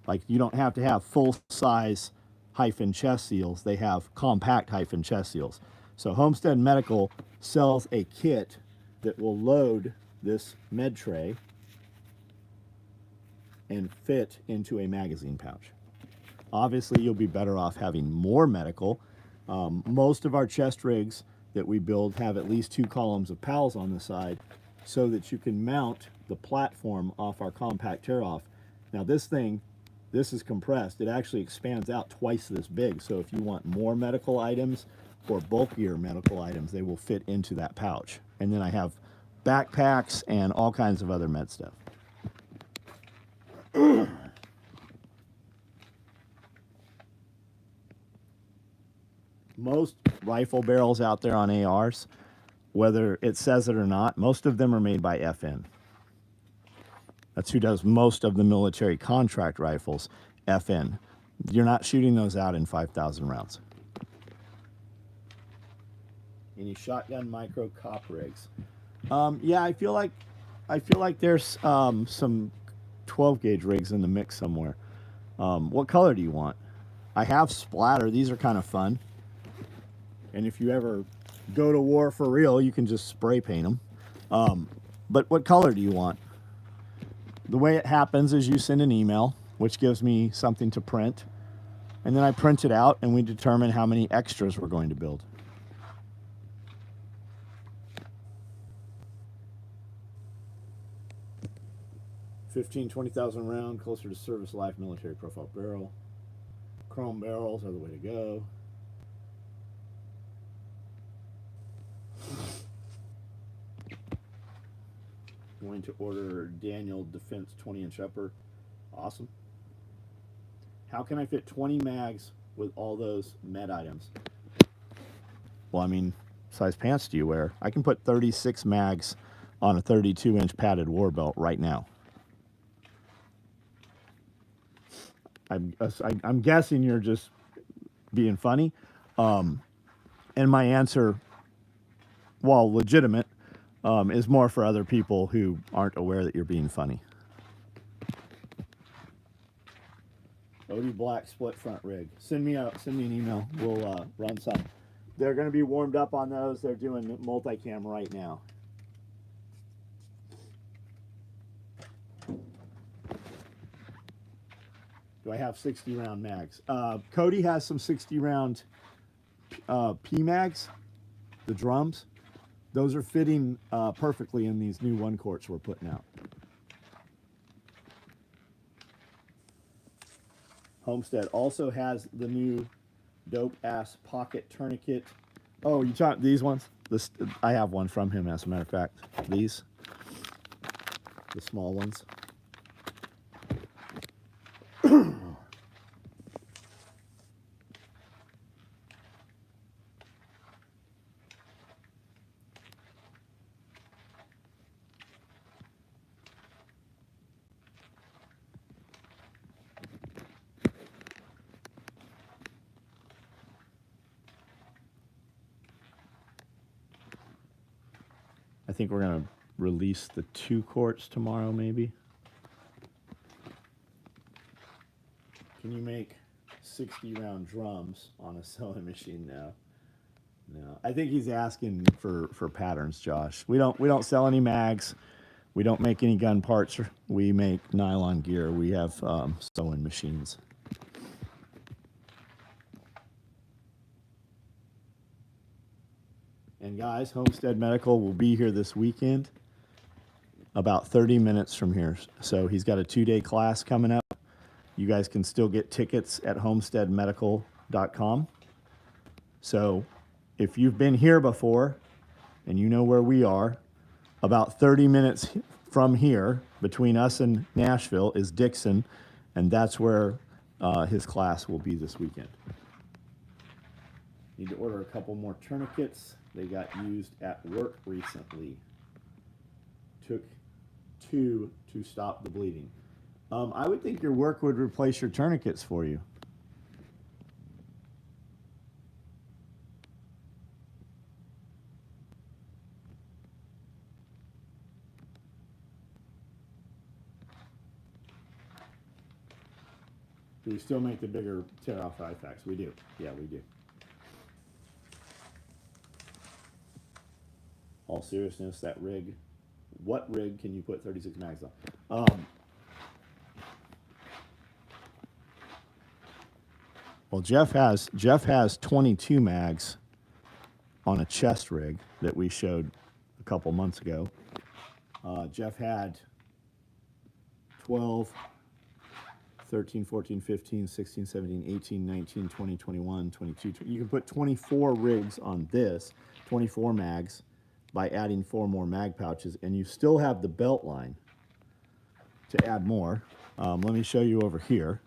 Speaker 1: Like, you don't have to have full-size hyphen chest seals. They have compact hyphen chest seals. So Homestead Medical sells a kit that will load this med tray and fit into a magazine pouch. Obviously, you'll be better off having more medical. Most of our chest rigs that we build have at least 2 columns of PALs on the side so that you can mount the platform off our compact tear-off. Now this is compressed. It actually expands out twice this big. So if you want more medical items or bulkier medical items, they will fit into that pouch. And then I have backpacks and all kinds of other med stuff. Most rifle barrels out there on ARs, whether it says it or not, most of them are made by FN. That's who does most of the military contract rifles, FN. You're not shooting those out in 5,000 rounds. Any shotgun micro cop rigs? Yeah, I feel like there's some 12 gauge rigs in the mix somewhere. What color do you want? I have splatter. These are kind of fun. And if you ever go to war for real, you can just spray paint them. But what color do you want? The way it happens is you send an email, which gives me something to print. And then I print it out, and we determine how many extras we're going to build. $15,000, $20,000 round, closer to service life, military profile barrel. Chrome barrels are the way to go. Going to order Daniel Defense 20-inch upper. Awesome. How can I fit 20 mags with all those med items? Well, I mean, size pants do you wear? I can put 36 mags on a 32-inch padded war belt right now. I'm guessing you're just being funny. And my answer, while legitimate, is more for other people who aren't aware that you're being funny. Odie Black split front rig. Send me an email. We'll run some. They're going to be warmed up on those. They're doing multicam right now. Do I have 60 round mags? Cody has some 60 round P mags, the drums. Those are fitting perfectly in these new 1-quarts we're putting out. Homestead also has the new dope ass pocket tourniquet. Oh, you talk these ones? I have one from him, as a matter of fact. These, the small ones. I think we're going to release the 2-quarts tomorrow, maybe. Can you make 60 round drums on a sewing machine now? No, I think he's asking for patterns, Josh. We don't sell any mags. We don't make any gun parts. We make nylon gear. We have sewing machines. And guys, Homestead Medical will be here this weekend, about 30 minutes from here. So he's got a 2-day class coming up. You guys can still get tickets at homesteadmedical.com. So if you've been here before and you know where we are, about 30 minutes from here, between us and Nashville, is Dixon, and that's where his class will be this weekend. Need to order a couple more tourniquets. They got used at work recently. Took 2 to stop the bleeding. I would think your work would replace your tourniquets for you. Do we still make the bigger tear-off IFACs? We do. Yeah, we do. All seriousness, that rig, what rig can you put 36 mags on? Well, Jeff has 22 mags on a chest rig that we showed a couple months ago. Jeff had 12, 13, 14, 15, 16, 17, 18, 19, 20, 21, 22. You can put 24 rigs on this, 24 mags, by adding 4 more mag pouches, and you still have the belt line to add more. Let me show you over here.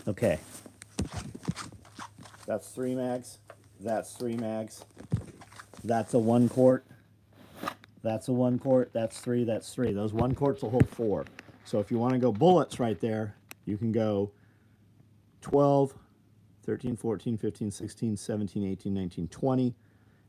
Speaker 1: Okay, that's 3 mags, that's 3 mags, that's a 1 quart, that's a 1 quart, that's 3, that's 3. Those 1 quarts will hold 4. So if you want to go bullets right there, you can go 12, 13, 14, 15, 16, 17, 18, 19, 20.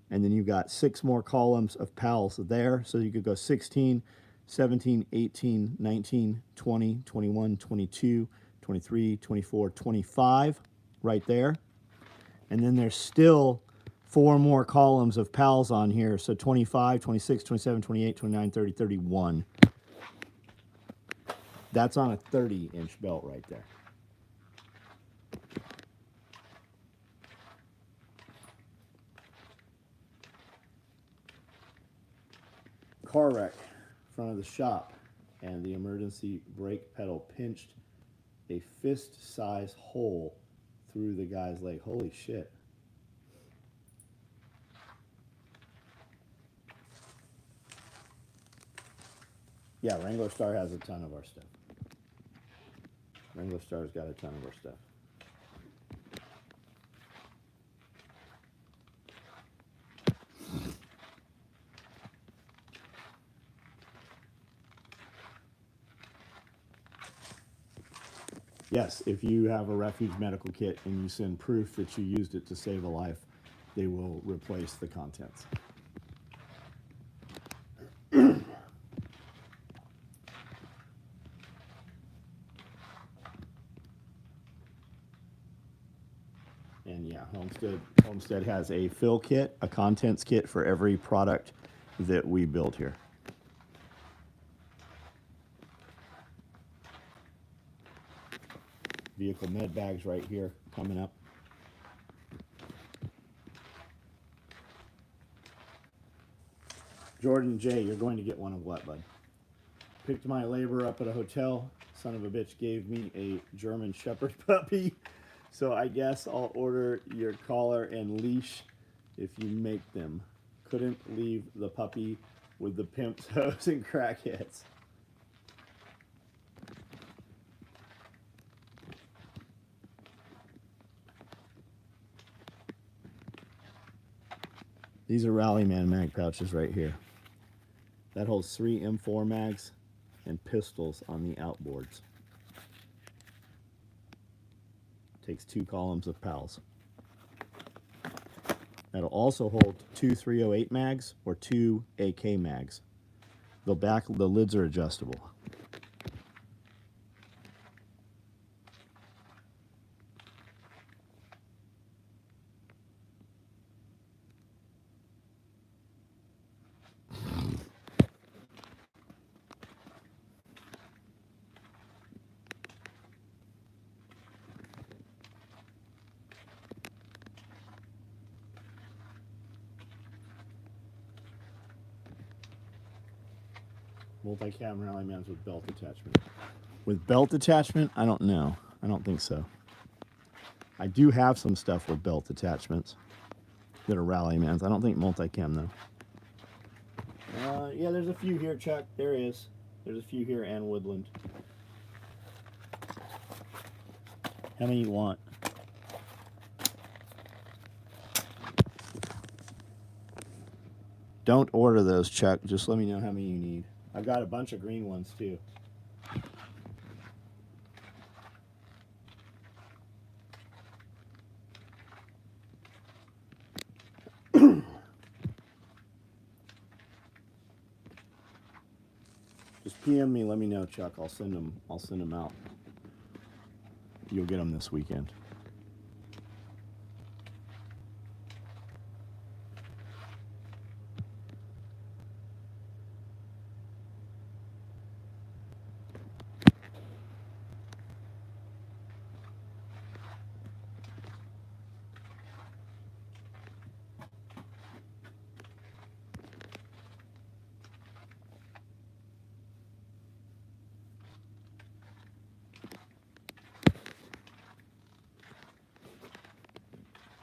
Speaker 1: And then you've got 6 more columns of pals there. So you could go 16, 17, 18, 19, 20, 21, 22, 23, 24, 25 right there. And then there's still 4 more columns of pals on here. So 25, 26, 27, 28, 29, 30, 31. That's on a 30-inch belt right there. Car wreck, front of the shop, and the emergency brake pedal pinched a fist-size hole through the guy's leg. Holy shit. Yeah, Wrangler Star has a ton of our stuff. Wrangler Star's got a ton of our stuff. Yes, if you have a Refuge medical kit and you send proof that you used it to save a life, they will replace the contents. And yeah, Homestead has a fill kit, a contents kit for every product that we build here. Vehicle med bags right here coming up. Jordan J, you're going to get one of what, bud? Picked my labor up at a hotel. Son of a bitch gave me a German Shepherd puppy. So I guess I'll order your collar and leash if you make them. Couldn't leave the puppy with the pimps, hoes, and crackheads. These are Rallyman mag pouches right here. That holds 3 M4 mags and pistols on the outboards. Takes 2 columns of PALs. That'll also hold 2 308 mags or 2 AK mags. The lids are adjustable. Multi-cam rally mans with belt attachment. With belt attachment, I don't know. I don't think so. I do have some stuff with belt attachments that are rally mans. I don't think multi-cam though. Yeah, there's a few here, Chuck. There is. There's a few here and Woodland. How many you want? Don't order those, Chuck. Just let me know how many you need. I've got a bunch of green ones too. Just PM me, let me know, Chuck. I'll send them out. You'll get them this weekend.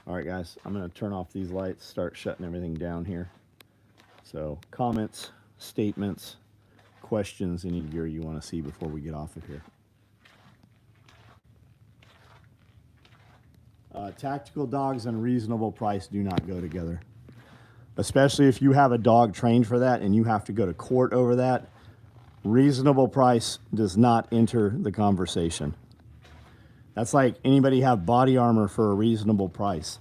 Speaker 1: All right, guys, I'm going to turn off these lights, start shutting everything down here. So comments, statements, questions, any gear you want to see before we get off of here. Tactical dogs and reasonable price do not go together. Especially if you have a dog trained for that and you have to go to court over that. Reasonable price does not enter the conversation. That's like anybody have body armor for a reasonable price.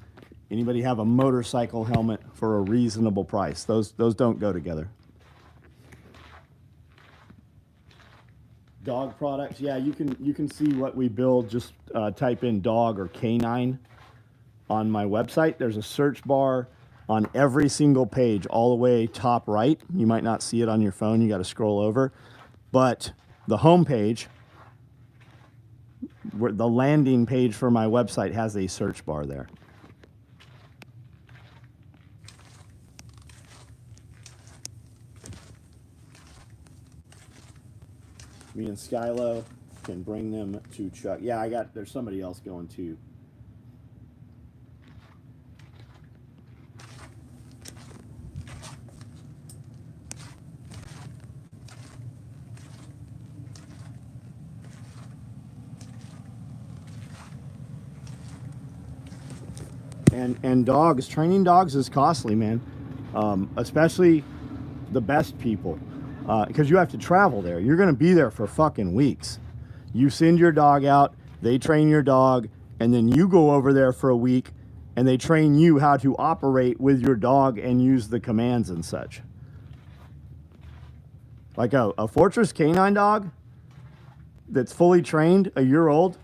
Speaker 1: Anybody have a motorcycle helmet for a reasonable price. Those don't go together. Dog products, yeah, you can see what we build. Just type in dog or canine on my website. There's a search bar on every single page, all the way top right. You might not see it on your phone. You got to scroll over. But the home page, where the landing page for my website, has a search bar there. Me and Skylo can bring them to Chuck. Yeah, there's somebody else going too. And dogs, training dogs is costly, man. Especially the best people. Because you have to travel there. You're going to be there for fucking weeks. You send your dog out, they train your dog, and then you go over there for a week and they train you how to operate with your dog and use the commands and such. Like a Fortress canine dog that's fully trained, a year old,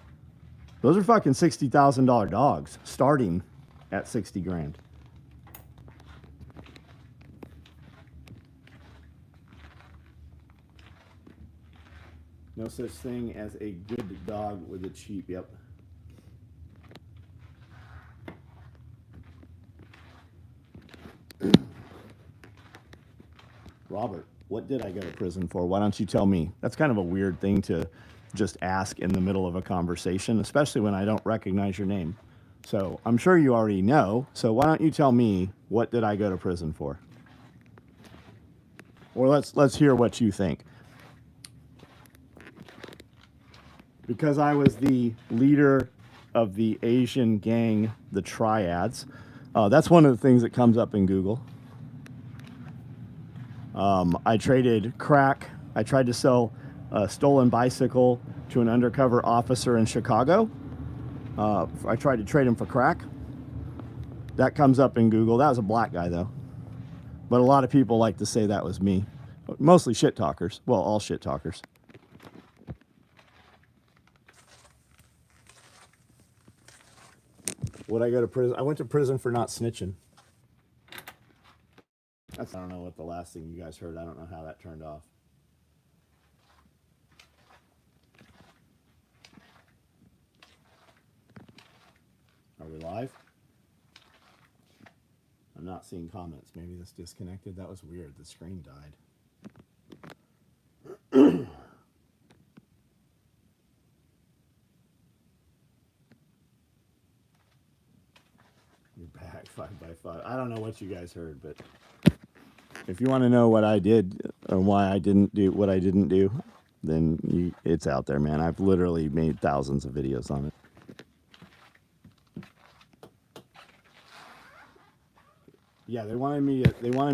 Speaker 1: those are fucking $60,000 dogs starting at 60 grand. No such thing as a good dog with a cheap, yep. Robert, what did I go to prison for? Why don't you tell me? That's kind of a weird thing to just ask in the middle of a conversation, especially when I don't recognize your name. So I'm sure you already know. So why don't you tell me, what did I go to prison for? Or let's hear what you think. Because I was the leader of the Asian gang, the Triads. That's one of the things that comes up in Google. I traded crack. I tried to sell a stolen bicycle to an undercover officer in Chicago. I tried to trade him for crack. That comes up in Google. That was a black guy, though. But a lot of people like to say that was me. Mostly shit talkers. Well, all shit talkers. Would I go to prison? I went to prison for not snitching. I don't know what the last thing you guys heard. I don't know how that turned off. Are we live? I'm not seeing comments. Maybe this disconnected. That was weird. The screen died. You're back 5x5. I don't know what you guys heard, but if you want to know what I did or why I didn't do what I didn't do, then it's out there, man. I've literally made thousands of videos on it. Yeah, they wanted me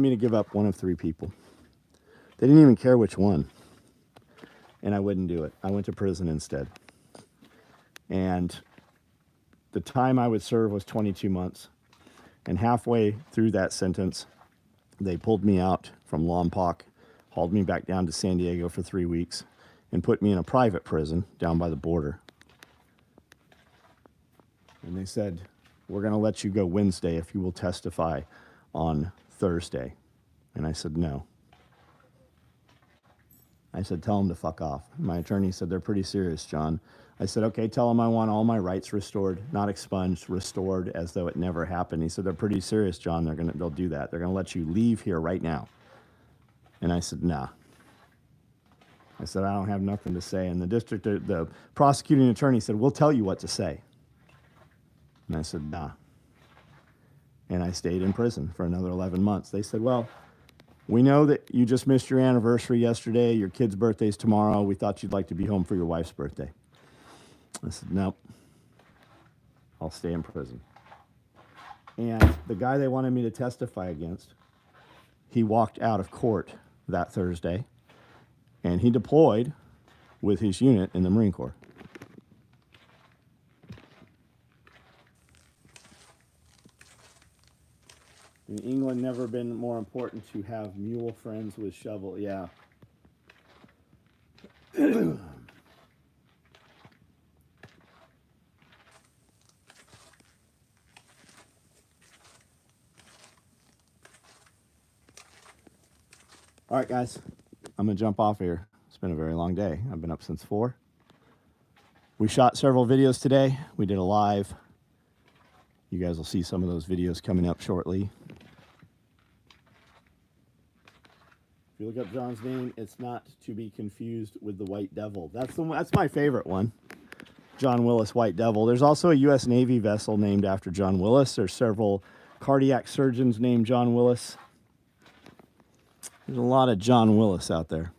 Speaker 1: to give up one of 3 people. They didn't even care which one. And I wouldn't do it. I went to prison instead. And the time I would serve was 22 months. And halfway through that sentence, they pulled me out from Lompoc, hauled me back down to San Diego for 3 weeks, and put me in a private prison down by the border. And they said, we're going to let you go Wednesday if you will testify on Thursday. And I said, no. I said, tell them to fuck off. My attorney said, they're pretty serious, John. I said, okay, tell them I want all my rights restored, not expunged, restored as though it never happened. He said, they're pretty serious, John. They'll do that. They're going to let you leave here right now. And I said, nah. I said, I don't have nothing to say. And the prosecuting attorney said, we'll tell you what to say. And I said, nah. And I stayed in prison for another 11 months. They said, well, we know that you just missed your anniversary yesterday. Your kid's birthday's tomorrow. We thought you'd like to be home for your wife's birthday. I said, nope. I'll stay in prison. And the guy they wanted me to testify against, he walked out of court that Thursday, and he deployed with his unit in the Marine Corps. In England, never been more important to have mule friends with shovel. Yeah. All right, guys. I'm going to jump off here. It's been a very long day. I've been up since 4. We shot several videos today. We did a live. You guys will see some of those videos coming up shortly. If you look up John's name, it's not to be confused with the White Devil. That's my favorite one. John Willis, White Devil. There's also a U.S. Navy vessel named after John Willis. There's several cardiac surgeons named John Willis. There's a lot of John Willis out there.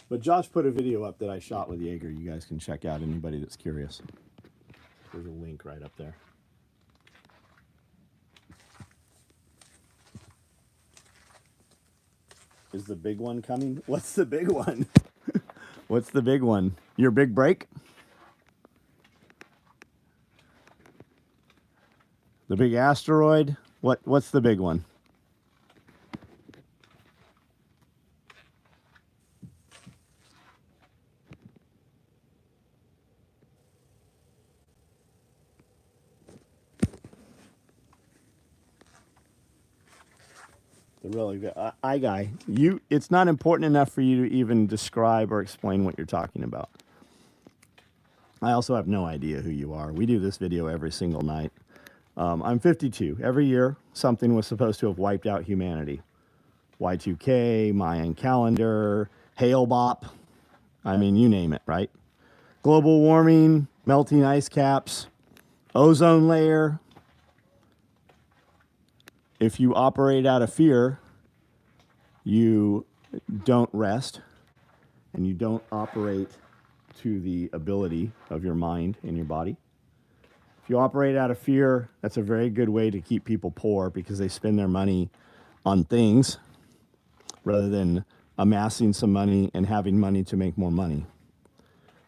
Speaker 1: But Josh put a video up that I shot with Jaeger. You guys can check out, anybody that's curious. There's a link right up there. Is the big one coming? What's the big one? What's the big one? Your big break? The big asteroid? What's the big one? Really good. Guy, it's not important enough for you to even describe or explain what you're talking about. I also have no idea who you are. We do this video every single night. I'm 52. Every year, something was supposed to have wiped out humanity. Y2K, Mayan calendar, hail bop. I mean, you name it, right? Global warming, melting ice caps, ozone layer. If you operate out of fear, you don't rest, and you don't operate to the ability of your mind and your body. If you operate out of fear, that's a very good way to keep people poor because they spend their money on things rather than amassing some money and having money to make more money.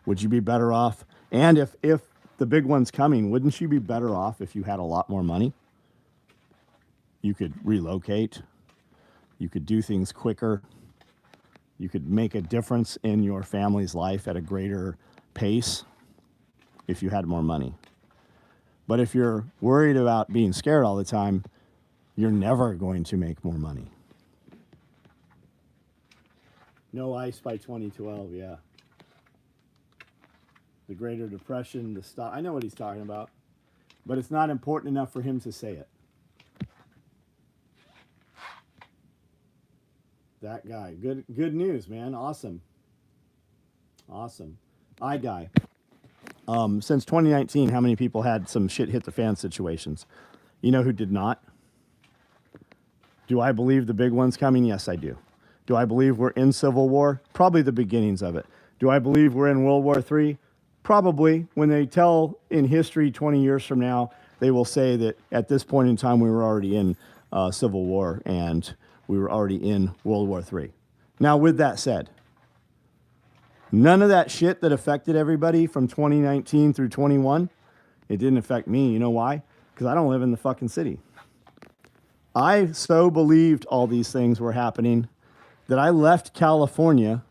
Speaker 1: Would you be better off? And if the big one's coming, wouldn't you be better off if you had a lot more money? You could relocate. You could do things quicker. You could make a difference in your family's life at a greater pace if you had more money. But if you're worried about being scared all the time, you're never going to make more money. No ice by 2012, yeah. The Greater Depression, the stock. I know what he's talking about, but it's not important enough for him to say it. That guy. Good news, man. Awesome. Guy. Since 2019, how many people had some shit hit the fan situations? You know who did not? Do I believe the big one's coming? Yes, I do. Do I believe we're in civil war? Probably the beginnings of it. Do I believe we're in World War III? Probably. When they tell in history 20 years from now, they will say that at this point in time we were already in civil war and we were already in World War III. Now, with that said, none of that shit that affected everybody from 2019 through 21, it didn't affect me. You know why? Because I don't live in the fucking city. I so believed all these things were happening that I left California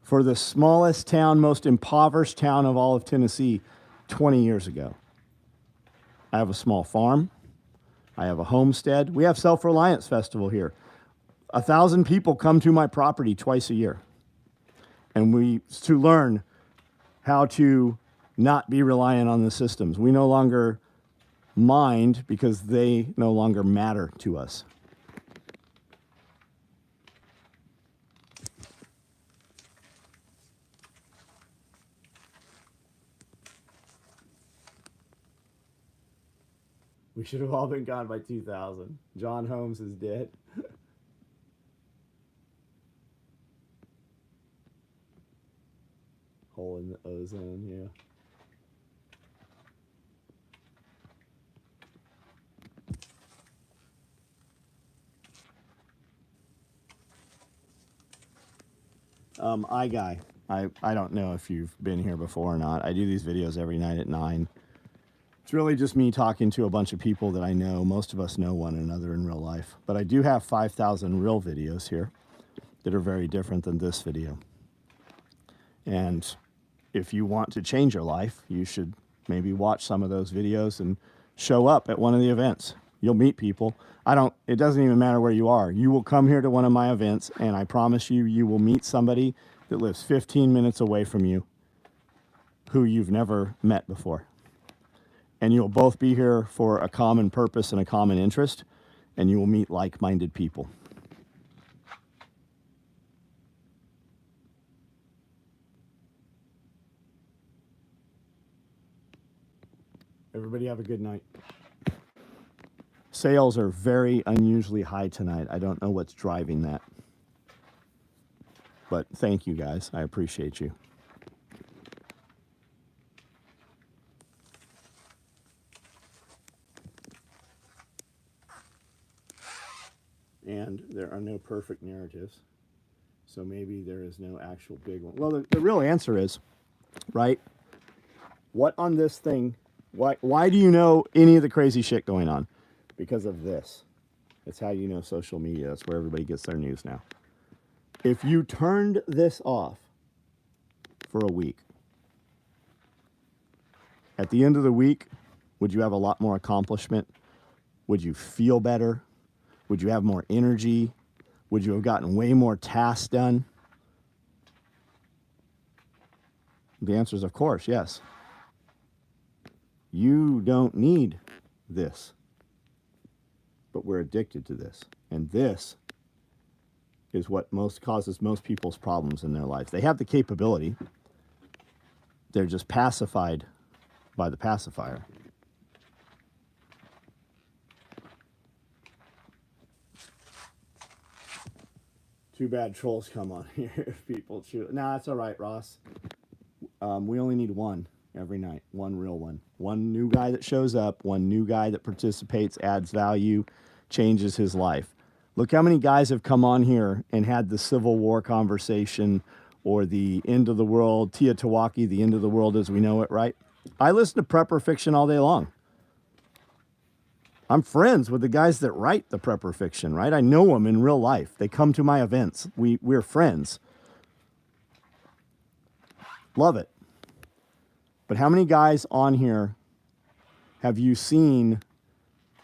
Speaker 1: for the smallest town, most impoverished town of all of Tennessee 20 years ago. I have a small farm. I have a homestead. We have Self-Reliance Festival here. 1,000 people come to my property twice a year. And to learn how to not be reliant on the systems. We no longer mind because they no longer matter to us. We should have all been gone by 2000. John Holmes is dead. Hole in the ozone, yeah. I don't know if you've been here before or not. I do these videos every night at 9. It's really just me talking to a bunch of people that I know. Most of us know one another in real life. But I do have 5,000 real videos here that are very different than this video. And if you want to change your life, you should maybe watch some of those videos and show up at one of the events. You'll meet people. It doesn't even matter where you are. You will come here to one of my events, and I promise you, you will meet somebody that lives 15 minutes away from you who you've never met before. And you'll both be here for a common purpose and a common interest, and you will meet like-minded people. Everybody have a good night. Sales are very unusually high tonight. I don't know what's driving that. But thank you guys. I appreciate you. And there are no perfect narratives. So maybe there is no actual big one. Well, the real answer is, right? What on this thing, why do you know any of the crazy shit going on? Because of this. It's how you know social media. That's where everybody gets their news now. If you turned this off for a week, at the end of the week, would you have a lot more accomplishment? Would you feel better? Would you have more energy? Would you have gotten way more tasks done? The answer is, of course, yes. You don't need this. But we're addicted to this. And this is what causes most people's problems in their lives. They have the capability. They're just pacified by the pacifier. Too bad trolls come on here if people choose. Nah, that's all right, Ross. We only need one every night, one real one. One new guy that shows up, one new guy that participates, adds value, changes his life. Look how many guys have come on here and had the Civil War conversation or the end of the world, Teotihuacan, the end of the world as we know it, right? I listen to prepper fiction all day long. I'm friends with the guys that write the prepper fiction, right? I know them in real life. They come to my events. We're friends. Love it. But how many guys on here have you seen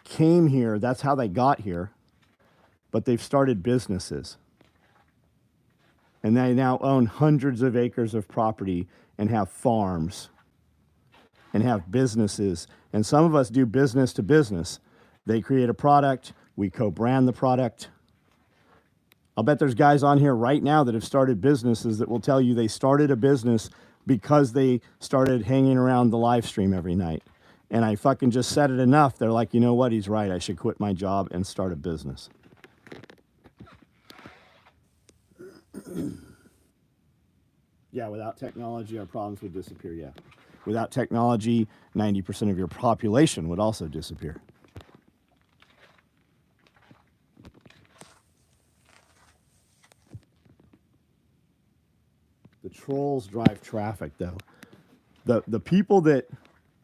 Speaker 1: came here, that's how they got here, but they've started businesses? And they now own hundreds of acres of property and have farms and have businesses. And some of us do business to business. They create a product, we co-brand the product. I'll bet there's guys on here right now that have started businesses that will tell you they started a business because they started hanging around the live stream every night. And I fucking just said it enough. They're like, you know what? He's right. I should quit my job and start a business. Yeah, without technology, our problems would disappear. Yeah. Without technology, 90% of your population would also disappear. The trolls drive traffic, though. The people that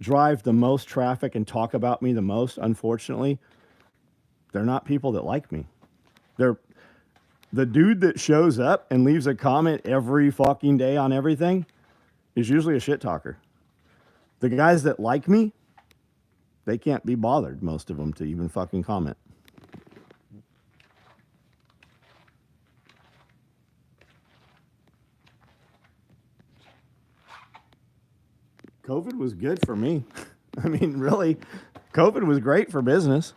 Speaker 1: drive the most traffic and talk about me the most, unfortunately, they're not people that like me. They're the dude that shows up and leaves a comment every fucking day on everything is usually a shit talker. The guys that like me, they can't be bothered, most of them, to even fucking comment. COVID was good for me. I mean, really, COVID was great for business.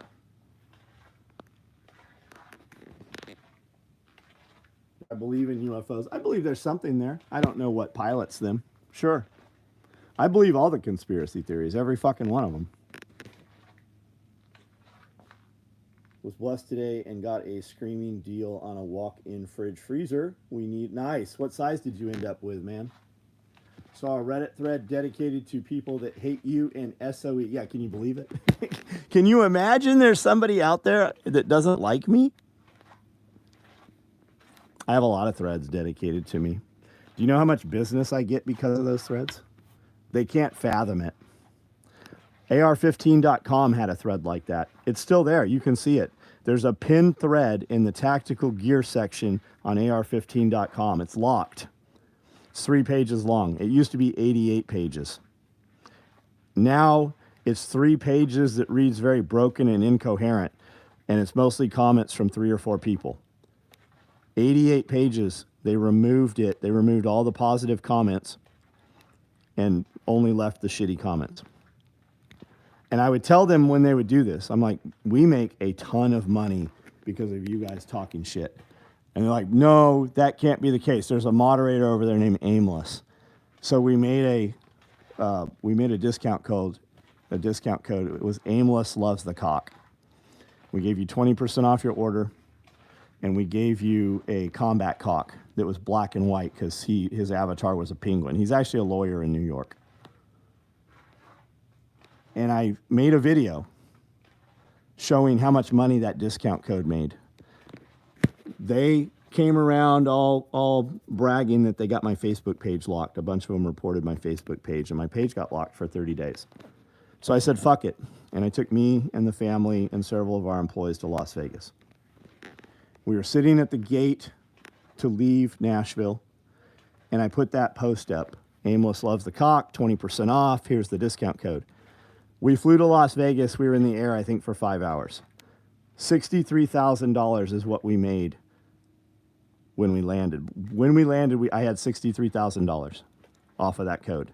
Speaker 1: I believe in UFOs. I believe there's something there. I don't know what pilots them. Sure. I believe all the conspiracy theories, every fucking one of them. Was blessed today and got a screaming deal on a walk-in fridge freezer. We need nice. What size did you end up with, man? Saw a Reddit thread dedicated to people that hate you and SOE. Yeah, can you believe it? Can you imagine there's somebody out there that doesn't like me? I have a lot of threads dedicated to me. Do you know how much business I get because of those threads? They can't fathom it. AR15.com had a thread like that. It's still there. You can see it. There's a pinned thread in the tactical gear section on AR15.com. It's locked. It's 3 pages long. It used to be 88 pages. Now it's 3 pages that reads very broken and incoherent, and it's mostly comments from 3 or 4 people. 88 pages. They removed it. They removed all the positive comments and only left the shitty comments. And I would tell them when they would do this, I'm like, we make a ton of money because of you guys talking shit. And they're like, no, that can't be the case. There's a moderator over there named Aimless. So we made a discount code. A discount code. It was Aimless Loves the Cock. We gave you 20% off your order, and we gave you a combat cock that was black and white because his avatar was a penguin. He's actually a lawyer in New York. And I made a video showing how much money that discount code made. They came around all bragging that they got my Facebook page locked. A bunch of them reported my Facebook page, and my page got locked for 30 days. So I said, fuck it. And I took me and the family and several of our employees to Las Vegas. We were sitting at the gate to leave Nashville, and I put that post up. Aimless Loves the Cock, 20% off. Here's the discount code. We flew to Las Vegas. We were in the air, I think, for 5 hours. $63,000 is what we made when we landed. When we landed, I had $63,000 off of that code.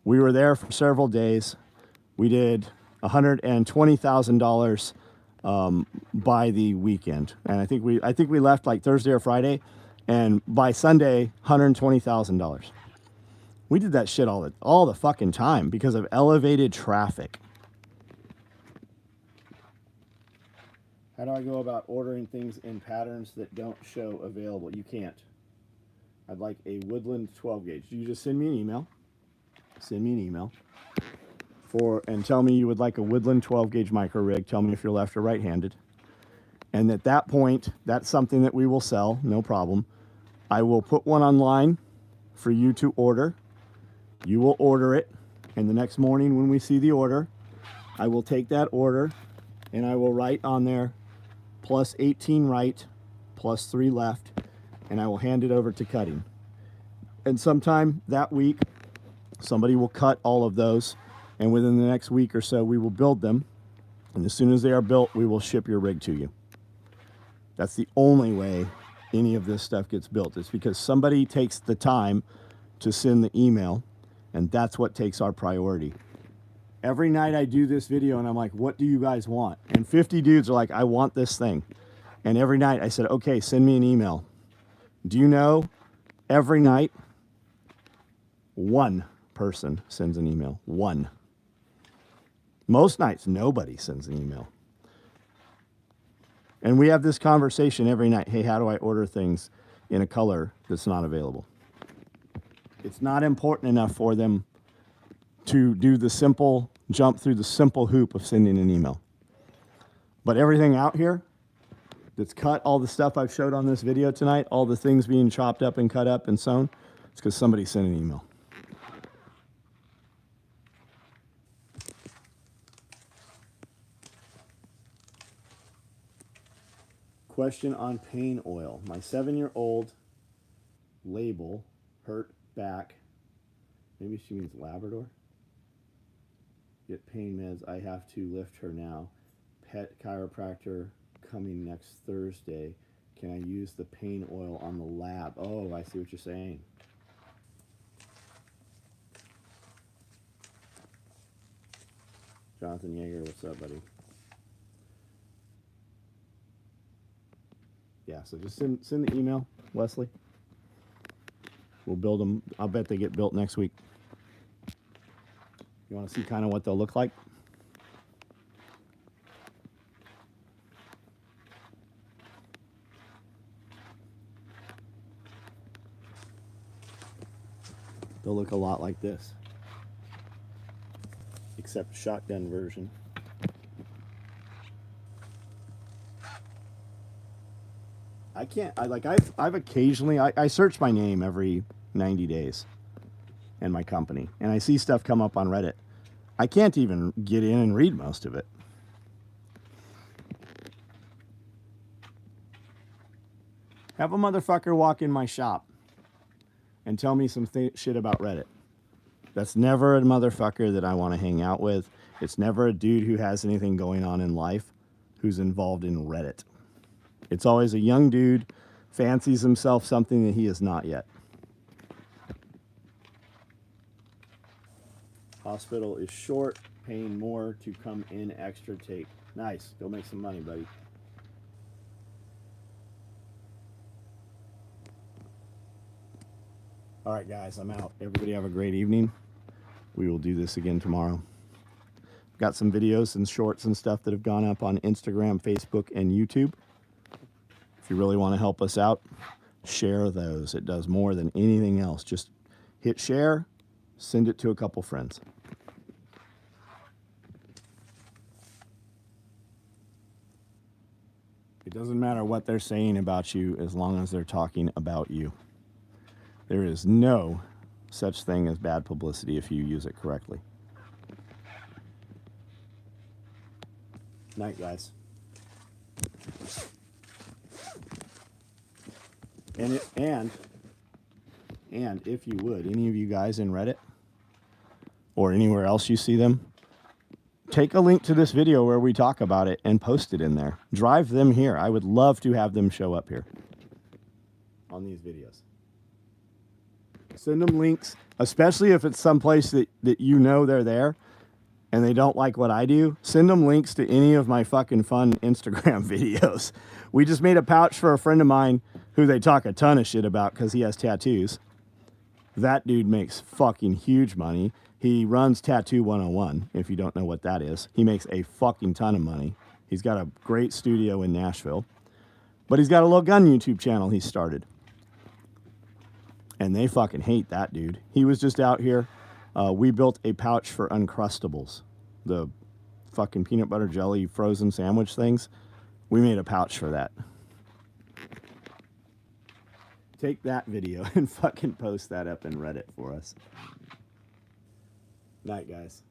Speaker 1: We were there for several days. We did $120,000 by the weekend, and I think we left like Thursday or Friday, and by Sunday, $120,000. We did that shit all the fucking time because of elevated traffic. How do I go about ordering things in patterns that don't show available? You can't. I'd like a Woodland 12 gauge. You just send me an email. Send me an email and tell me you would like a Woodland 12 gauge micro rig. Tell me if you're left or right handed. And at that point, that's something that we will sell, no problem. I will put one online for you to order. You will order it. And the next morning when we see the order, I will take that order and I will write on there plus 18 right, plus 3 left, and I will hand it over to cutting. And sometime that week, somebody will cut all of those, and within the next week or so, we will build them. And as soon as they are built, we will ship your rig to you. That's the only way any of this stuff gets built. It's because somebody takes the time to send the email, and that's what takes our priority. Every night I do this video and I'm like, what do you guys want? And 50 dudes are like, I want this thing. And every night I said, okay, send me an email. Do you know, every night, one person sends an email. One. Most nights, nobody sends an email. And we have this conversation every night. Hey, how do I order things in a color that's not available? It's not important enough for them to do the simple, jump through the simple hoop of sending an email. But everything out here that's cut, all the stuff I've showed on this video tonight, all the things being chopped up and cut up and sewn, it's because somebody sent an email. Question on pain oil. My 7-year-old label hurt back. Maybe she means Labrador. Get pain meds. I have to lift her now. Pet chiropractor coming next Thursday. Can I use the pain oil on the lab? Oh, I see what you're saying. Jonathan Yeager, what's up, buddy? Yeah, so just send the email, Wesley. We'll build them. I'll bet they get built next week. You want to see kind of what they'll look like? They'll look a lot like this, except shotgun version. I've occasionally, I search my name every 90 days and my company, and I see stuff come up on Reddit. I can't even get in and read most of it. Have a motherfucker walk in my shop and tell me some shit about Reddit. That's never a motherfucker that I want to hang out with. It's never a dude who has anything going on in life who's involved in Reddit. It's always a young dude, fancies himself something that he is not yet. Hospital is short, paying more to come in extra tape. Nice. Go make some money, buddy. All right, guys, I'm out. Everybody have a great evening. We will do this again tomorrow. Got some videos and shorts and stuff that have gone up on Instagram, Facebook, and YouTube. If you really want to help us out, share those. It does more than anything else. Just hit share, send it to a couple friends. It doesn't matter what they're saying about you as long as they're talking about you. There is no such thing as bad publicity if you use it correctly. Night, guys. And if you would, any of you guys in Reddit or anywhere else you see them, take a link to this video where we talk about it and post it in there. Drive them here. I would love to have them show up here on these videos. Send them links, especially if it's someplace that you know they're there and they don't like what I do. Send them links to any of my fucking fun Instagram videos. We just made a pouch for a friend of mine who they talk a ton of shit about because he has tattoos. That dude makes fucking huge money. He runs Tattoo 101, if you don't know what that is. He makes a fucking ton of money. He's got a great studio in Nashville. But he's got a little gun YouTube channel he started. And they fucking hate that dude. He was just out here. We built a pouch for Uncrustables, the fucking peanut butter jelly frozen sandwich things. We made a pouch for that. Take that video and fucking post that up in Reddit for us. Night, guys.